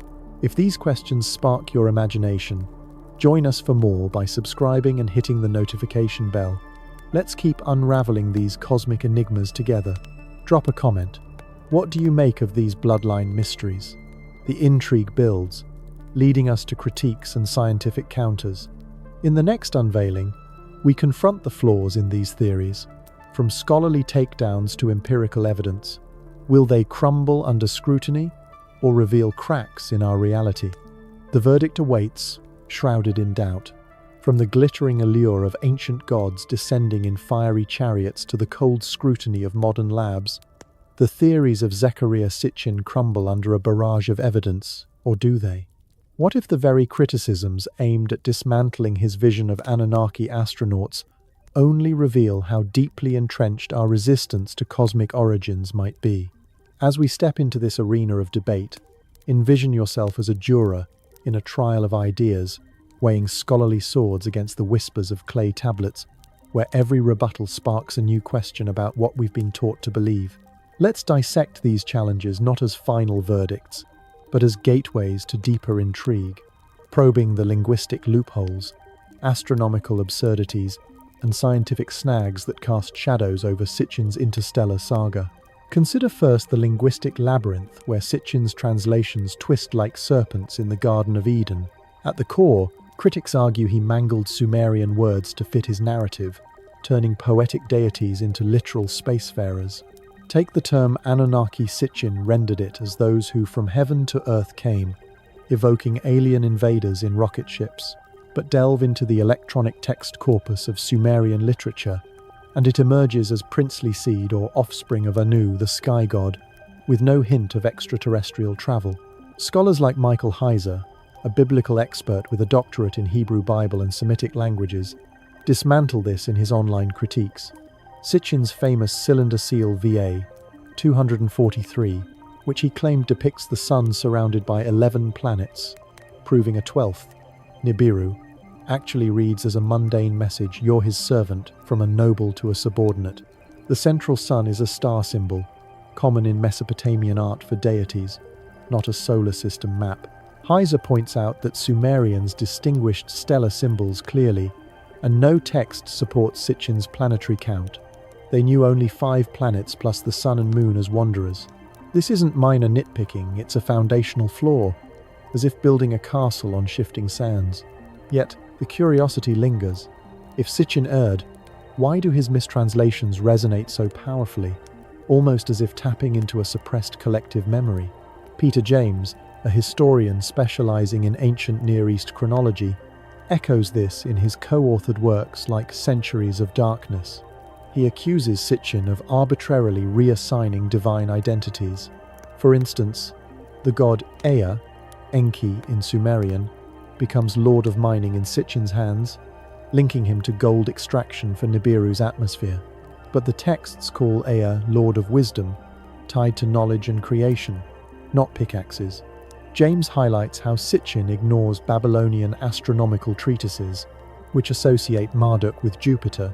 Speaker 1: If these questions spark your imagination, join us for more by subscribing and hitting the notification bell. Let's keep unraveling these cosmic enigmas together. Drop a comment. What do you make of these bloodline mysteries? The intrigue builds, leading us to critiques and scientific counters. In the next unveiling, we confront the flaws in these theories, from scholarly takedowns to empirical evidence. Will they crumble under scrutiny or reveal cracks in our reality? The verdict awaits, shrouded in doubt. From the glittering allure of ancient gods descending in fiery chariots to the cold scrutiny of modern labs, the theories of Zecharia Sitchin crumble under a barrage of evidence, or do they? What if the very criticisms aimed at dismantling his vision of Anunnaki astronauts only reveal how deeply entrenched our resistance to cosmic origins might be? As we step into this arena of debate, envision yourself as a juror in a trial of ideas, weighing scholarly swords against the whispers of clay tablets, where every rebuttal sparks a new question about what we've been taught to believe. Let's dissect these challenges not as final verdicts, but as gateways to deeper intrigue, probing the linguistic loopholes, astronomical absurdities, and scientific snags that cast shadows over Sitchin's interstellar saga. Consider first the linguistic labyrinth where Sitchin's translations twist like serpents in the Garden of Eden. At the core, critics argue he mangled Sumerian words to fit his narrative, turning poetic deities into literal spacefarers. Take the term Anunnaki. Sitchin rendered it as those who from heaven to earth came, evoking alien invaders in rocket ships. But delve into the electronic text corpus of Sumerian literature, and it emerges as princely seed or offspring of Anu, the sky god, with no hint of extraterrestrial travel. Scholars like Michael Heiser, a biblical expert with a doctorate in Hebrew Bible and Semitic languages, dismantle this in his online critiques. Sitchin's famous cylinder seal VA 243, which he claimed depicts the sun surrounded by 11 planets, proving a 12th, Nibiru, actually reads as a mundane message, "You're his servant," from a noble to a subordinate. The central sun is a star symbol, common in Mesopotamian art for deities, not a solar system map. Heiser points out that Sumerians distinguished stellar symbols clearly, and no text supports Sitchin's planetary count. They knew only 5 planets plus the sun and moon as wanderers. This isn't minor nitpicking, it's a foundational flaw, as if building a castle on shifting sands. Yet, the curiosity lingers. If Sitchin erred, why do his mistranslations resonate so powerfully, almost as if tapping into a suppressed collective memory? Peter James, a historian specializing in ancient Near East chronology, echoes this in his co-authored works like Centuries of Darkness. He accuses Sitchin of arbitrarily reassigning divine identities. For instance, the god Ea, Enki in Sumerian, becomes Lord of Mining in Sitchin's hands, linking him to gold extraction for Nibiru's atmosphere. But the texts call Ea Lord of Wisdom, tied to knowledge and creation, not pickaxes. James highlights how Sitchin ignores Babylonian astronomical treatises, which associate Marduk with Jupiter,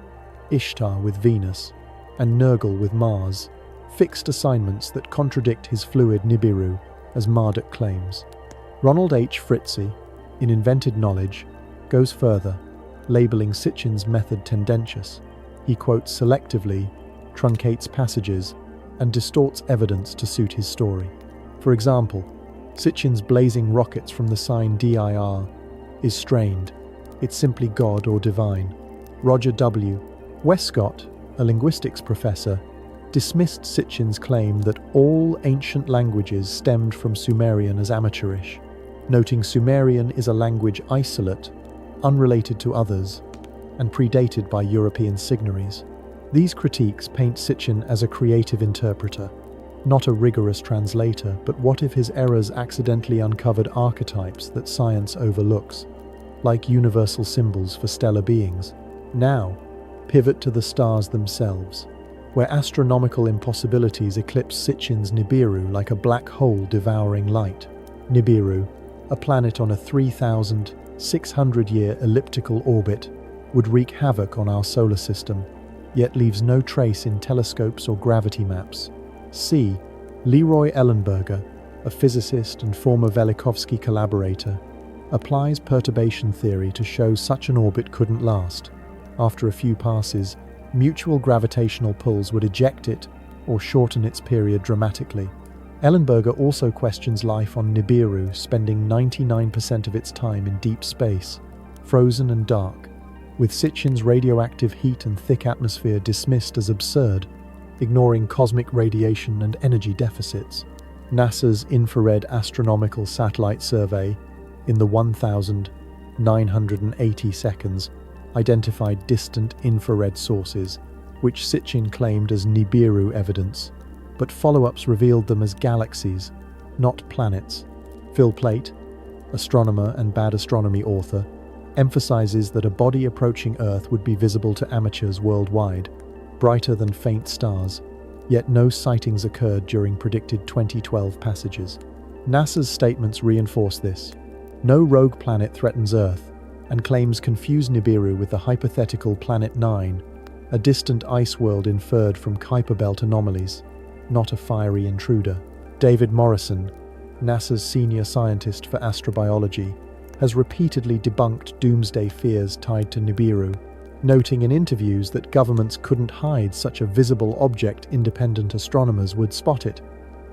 Speaker 1: Ishtar with Venus, and Nergal with Mars, fixed assignments that contradict his fluid Nibiru, as Marduk claims. Ronald H. Fritzi, in Invented Knowledge, goes further, labeling Sitchin's method tendentious. He quotes selectively, truncates passages, and distorts evidence to suit his story. For example, Sitchin's blazing rockets from the sign DIR is strained. It's simply God or divine. Roger W. Westcott, a linguistics professor, dismissed Sitchin's claim that all ancient languages stemmed from Sumerian as amateurish, noting Sumerian is a language isolate, unrelated to others, and predated by European signaries. These critiques paint Sitchin as a creative interpreter, not a rigorous translator, but what if his errors accidentally uncovered archetypes that science overlooks, like universal symbols for stellar beings? Now, pivot to the stars themselves, where astronomical impossibilities eclipse Sitchin's Nibiru like a black hole devouring light. Nibiru, a planet on a 3,600-year elliptical orbit, would wreak havoc on our solar system, yet leaves no trace in telescopes or gravity maps. C. Leroy Ellenberger, a physicist and former Velikovsky collaborator, applies perturbation theory to show such an orbit couldn't last. After a few passes, mutual gravitational pulls would eject it or shorten its period dramatically. Ellenberger also questions life on Nibiru, spending 99% of its time in deep space, frozen and dark, with Sitchin's radioactive heat and thick atmosphere dismissed as absurd, ignoring cosmic radiation and energy deficits. NASA's Infrared Astronomical Satellite Survey, in the 1,980 seconds, identified distant infrared sources, which Sitchin claimed as Nibiru evidence, but follow-ups revealed them as galaxies, not planets. Phil Plait, astronomer and bad astronomy author, emphasizes that a body approaching Earth would be visible to amateurs worldwide, brighter than faint stars, yet no sightings occurred during predicted 2012 passages. NASA's statements reinforce this. No rogue planet threatens Earth, and claims confuse Nibiru with the hypothetical Planet 9, a distant ice world inferred from Kuiper Belt anomalies, not a fiery intruder. David Morrison, NASA's senior scientist for astrobiology, has repeatedly debunked doomsday fears tied to Nibiru, noting in interviews that governments couldn't hide such a visible object independent astronomers would spot it.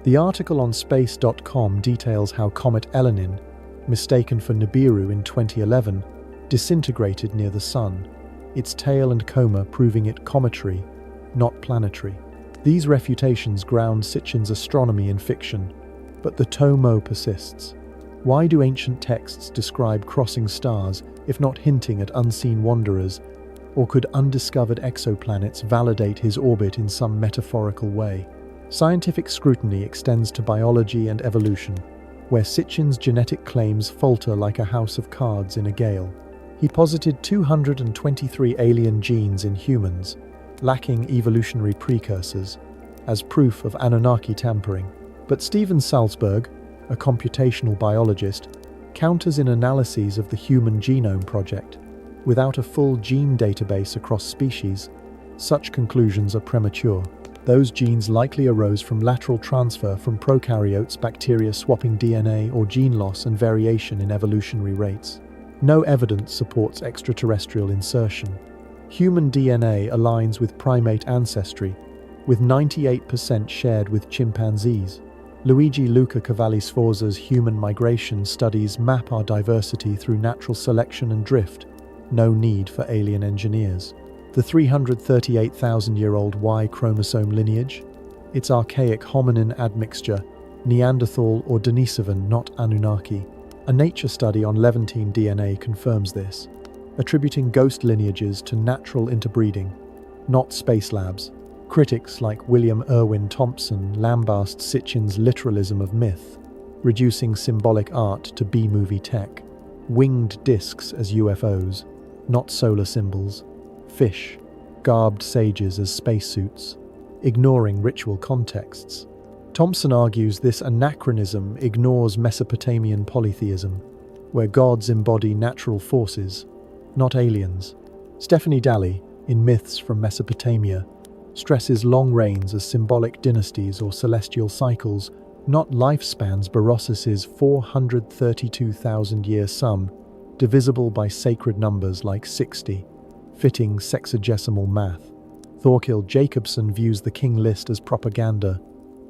Speaker 1: The article on space.com details how Comet Elenin, mistaken for Nibiru in 2011, disintegrated near the Sun, its tail and coma proving it cometary, not planetary. These refutations ground Sitchin's astronomy in fiction, but the TOMO persists. Why do ancient texts describe crossing stars, if not hinting at unseen wanderers, or could undiscovered exoplanets validate his orbit in some metaphorical way? Scientific scrutiny extends to biology and evolution, where Sitchin's genetic claims falter like a house of cards in a gale. He posited 223 alien genes in humans, lacking evolutionary precursors, as proof of Anunnaki tampering. But Steven Salzberg, a computational biologist, counters in analyses of the Human Genome Project. Without a full gene database across species, such conclusions are premature. Those genes likely arose from lateral transfer from prokaryotes, bacteria swapping DNA, or gene loss and variation in evolutionary rates. No evidence supports extraterrestrial insertion. Human DNA aligns with primate ancestry, with 98% shared with chimpanzees. Luigi Luca Cavalli Sforza's Human Migration studies map our diversity through natural selection and drift. No need for alien engineers. The 338,000-year-old Y chromosome lineage? Its archaic hominin admixture, Neanderthal or Denisovan, not Anunnaki. A Nature study on Levantine DNA confirms this, attributing ghost lineages to natural interbreeding, not space labs. Critics like William Irwin Thompson lambast Sitchin's literalism of myth, reducing symbolic art to B-movie tech. Winged discs as UFOs, not solar symbols. Fish, garbed sages as spacesuits, ignoring ritual contexts. Thompson argues this anachronism ignores Mesopotamian polytheism, where gods embody natural forces, not aliens. Stephanie Dalley, in Myths from Mesopotamia, stresses long reigns as symbolic dynasties or celestial cycles, not lifespans. Berosus's 432,000-year sum, divisible by sacred numbers like 60, fitting sexagesimal math. Thorkild Jacobson views the king list as propaganda,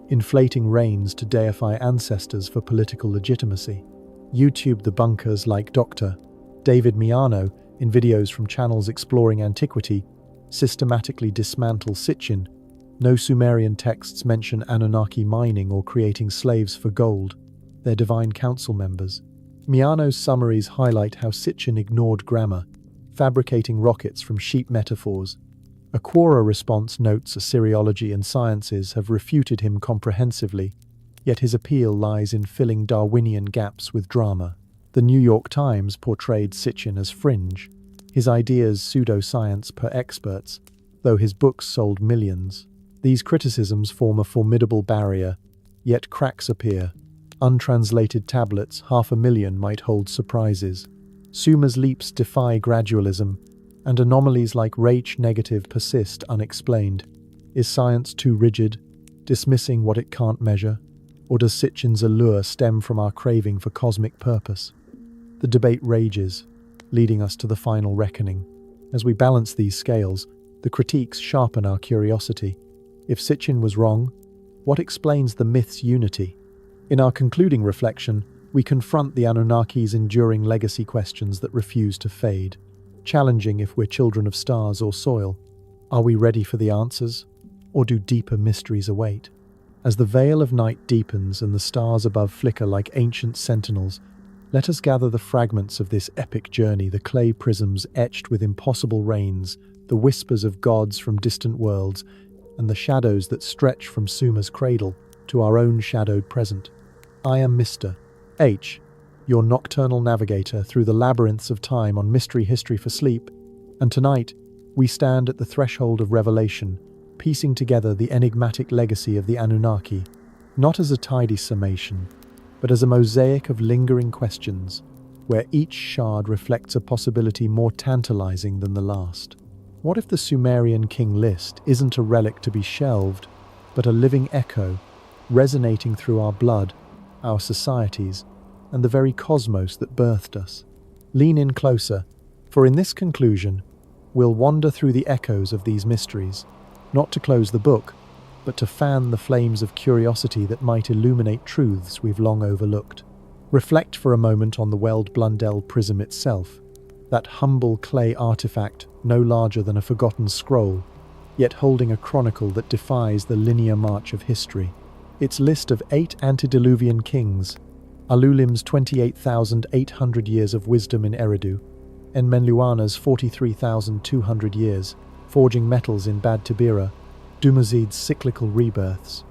Speaker 1: inflating reigns to deify ancestors for political legitimacy. YouTube debunkers like Dr. David Miano, in videos from channels exploring antiquity, systematically dismantle Sitchin. No Sumerian texts mention Anunnaki mining or creating slaves for gold. They're divine council members. Miano's summaries highlight how Sitchin ignored grammar, fabricating rockets from sheep metaphors. A Quora response notes Assyriology and sciences have refuted him comprehensively, yet his appeal lies in filling Darwinian gaps with drama. The New York Times portrayed Sitchin as fringe, his ideas pseudoscience per experts, though his books sold millions. These criticisms form a formidable barrier, yet cracks appear. Untranslated tablets, 500,000 might hold surprises. Sumer's leaps defy gradualism, and anomalies like Rh negative persist unexplained. Is science too rigid, dismissing what it can't measure? Or does Sitchin's allure stem from our craving for cosmic purpose? The debate rages, leading us to the final reckoning. As we balance these scales, the critiques sharpen our curiosity. If Sitchin was wrong, what explains the myth's unity? In our concluding reflection, we confront the Anunnaki's enduring legacy questions that refuse to fade, challenging if we're children of stars or soil. Are we ready for the answers, or do deeper mysteries await? As the veil of night deepens and the stars above flicker like ancient sentinels, let us gather the fragments of this epic journey, the clay prisms etched with impossible rains, the whispers of gods from distant worlds, and the shadows that stretch from Sumer's cradle to our own shadowed present. I am Mr. H, your nocturnal navigator through the labyrinths of time on Mystery History for Sleep, and tonight we stand at the threshold of revelation, piecing together the enigmatic legacy of the Anunnaki, not as a tidy summation, but as a mosaic of lingering questions, where each shard reflects a possibility more tantalizing than the last. What if the Sumerian king list isn't a relic to be shelved, but a living echo, resonating through our blood, our societies, and the very cosmos that birthed us? Lean in closer, for in this conclusion, we'll wander through the echoes of these mysteries, not to close the book, but to fan the flames of curiosity that might illuminate truths we've long overlooked. Reflect for a moment on the Weld-Blundell Prism itself, that humble clay artifact no larger than a forgotten scroll, yet holding a chronicle that defies the linear march of history. Its list of 8 antediluvian kings, Alulim's 28,800 years of wisdom in Eridu, Enmenluana's 43,200 years, forging metals in Bad Tibira, Dumuzid's cyclical rebirths,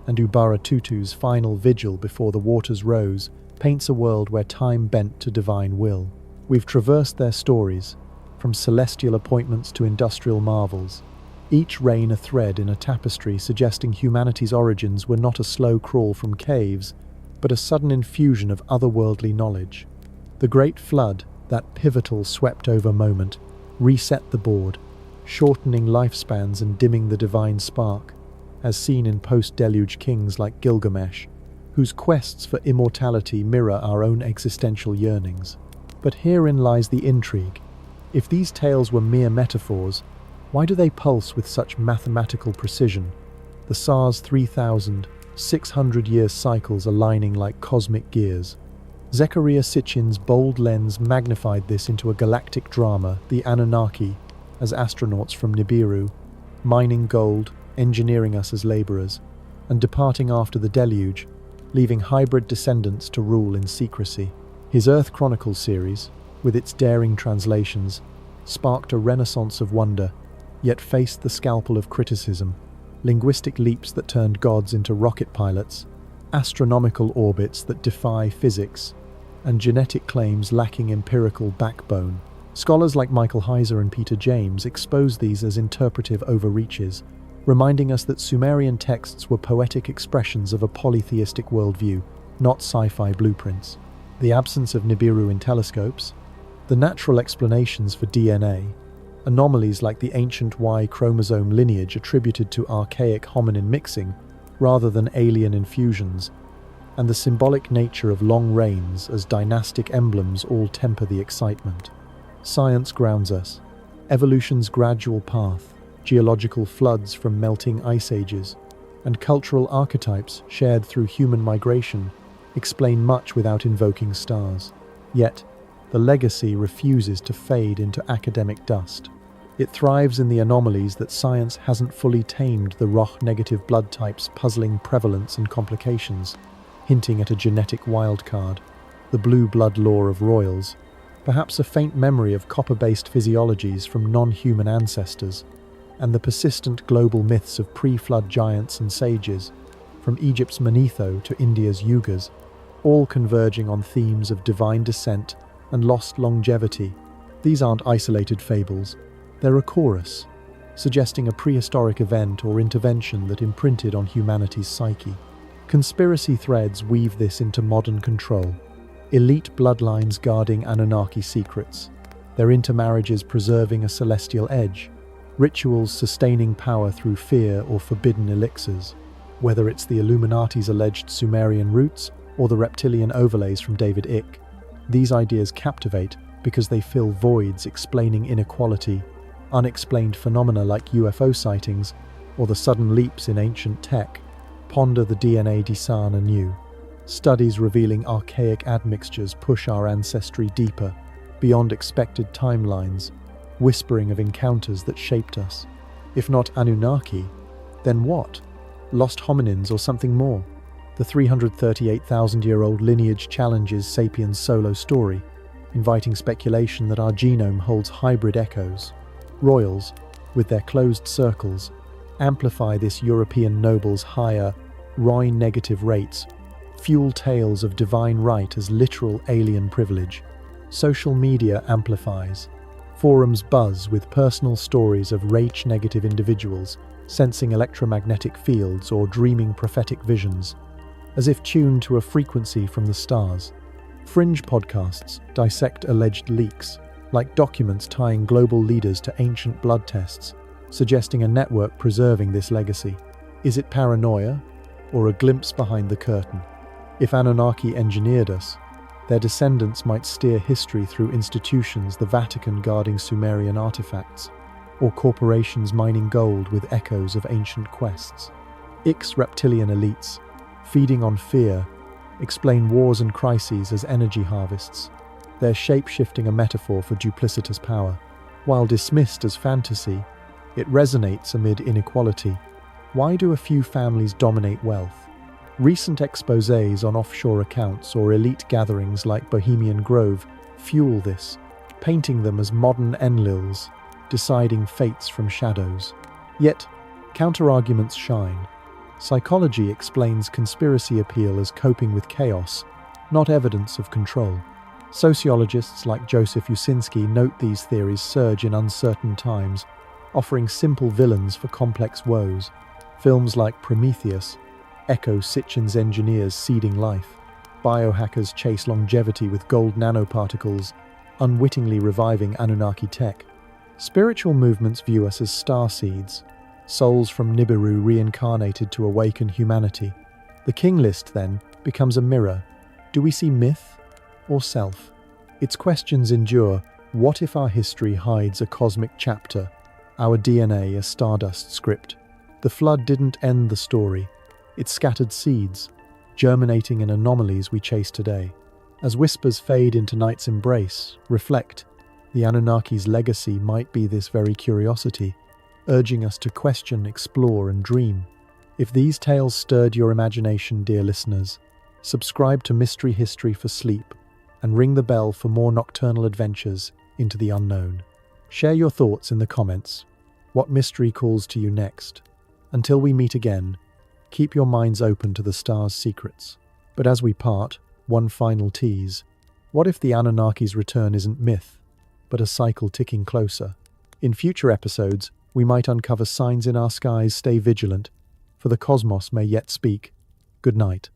Speaker 1: and Ubara Tutu's final vigil before the waters rose, paints a world where time bent to divine will. We've traversed their stories, from celestial appointments to industrial marvels, each reign a thread in a tapestry suggesting humanity's origins were not a slow crawl from caves, but a sudden infusion of otherworldly knowledge. The Great Flood, that pivotal swept-over moment, reset the board, shortening lifespans and dimming the divine spark, as seen in post-deluge kings like Gilgamesh, whose quests for immortality mirror our own existential yearnings. But herein lies the intrigue. If these tales were mere metaphors, why do they pulse with such mathematical precision? The SARS 3000, 600-year cycles aligning like cosmic gears. Zecharia Sitchin's bold lens magnified this into a galactic drama, the Anunnaki, as astronauts from Nibiru, mining gold, engineering us as laborers, and departing after the deluge, leaving hybrid descendants to rule in secrecy. His Earth Chronicles series, with its daring translations, sparked a renaissance of wonder, yet faced the scalpel of criticism. Linguistic leaps that turned gods into rocket pilots, astronomical orbits that defy physics, and genetic claims lacking empirical backbone. Scholars like Michael Heiser and Peter James expose these as interpretive overreaches, reminding us that Sumerian texts were poetic expressions of a polytheistic worldview, not sci-fi blueprints. The absence of Nibiru in telescopes, the natural explanations for DNA, anomalies like the ancient Y chromosome lineage attributed to archaic hominin mixing rather than alien infusions, and the symbolic nature of long reigns as dynastic emblems all temper the excitement. Science grounds us. Evolution's gradual path, geological floods from melting ice ages, and cultural archetypes shared through human migration explain much without invoking stars. Yet, the legacy refuses to fade into academic dust. It thrives in the anomalies that science hasn't fully tamed, the Roch negative blood types' puzzling prevalence and complications, hinting at a genetic wildcard, the blue blood lore of royals, perhaps a faint memory of copper-based physiologies from non-human ancestors, and the persistent global myths of pre-flood giants and sages, from Egypt's Manetho to India's Yugas, all converging on themes of divine descent and lost longevity. These aren't isolated fables, they're a chorus, suggesting a prehistoric event or intervention that imprinted on humanity's psyche. Conspiracy threads weave this into modern control. Elite bloodlines guarding Anunnaki secrets, their intermarriages preserving a celestial edge, rituals sustaining power through fear or forbidden elixirs. Whether it's the Illuminati's alleged Sumerian roots or the reptilian overlays from David Icke, these ideas captivate because they fill voids explaining inequality, unexplained phenomena like UFO sightings, or the sudden leaps in ancient tech. Ponder the DNA design anew. Studies revealing archaic admixtures push our ancestry deeper, beyond expected timelines, whispering of encounters that shaped us. If not Anunnaki, then what? Lost hominins or something more? The 338,000-year-old lineage challenges Sapiens' solo story, inviting speculation that our genome holds hybrid echoes. Royals, with their closed circles, amplify this European noble's higher, Rhine-negative rates, fuel tales of divine right as literal alien privilege. Social media amplifies. Forums buzz with personal stories of rage-negative individuals sensing electromagnetic fields or dreaming prophetic visions, as if tuned to a frequency from the stars. Fringe podcasts dissect alleged leaks, like documents tying global leaders to ancient blood tests, suggesting a network preserving this legacy. Is it paranoia, or a glimpse behind the curtain? If Anunnaki engineered us, their descendants might steer history through institutions, the Vatican guarding Sumerian artifacts, or corporations mining gold with echoes of ancient quests. Icke's reptilian elites, feeding on fear, explain wars and crises as energy harvests, their shape-shifting a metaphor for duplicitous power. While dismissed as fantasy, it resonates amid inequality. Why do a few families dominate wealth? Recent exposés on offshore accounts or elite gatherings like Bohemian Grove fuel this, painting them as modern Enlils, deciding fates from shadows. Yet, counterarguments shine. Psychology explains conspiracy appeal as coping with chaos, not evidence of control. Sociologists like Joseph Usinski note these theories surge in uncertain times, offering simple villains for complex woes. Films like Prometheus echo Sitchin's engineers seeding life. Biohackers chase longevity with gold nanoparticles, unwittingly reviving Anunnaki tech. Spiritual movements view us as star seeds, souls from Nibiru reincarnated to awaken humanity. The king list, then, becomes a mirror. Do we see myth or self? Its questions endure. What if our history hides a cosmic chapter, our DNA a stardust script? The flood didn't end the story. It scattered seeds, germinating in anomalies we chase today. As whispers fade into night's embrace, reflect, the Anunnaki's legacy might be this very curiosity, urging us to question, explore, and dream. If these tales stirred your imagination, dear listeners, subscribe to Mystery History for sleep and ring the bell for more nocturnal adventures into the unknown. Share your thoughts in the comments. What mystery calls to you next? Until we meet again, keep your minds open to the stars' secrets. But as we part, one final tease. What if the Anunnaki's return isn't myth, but a cycle ticking closer? In future episodes, we might uncover signs in our skies. Stay vigilant, for the cosmos may yet speak. Good night.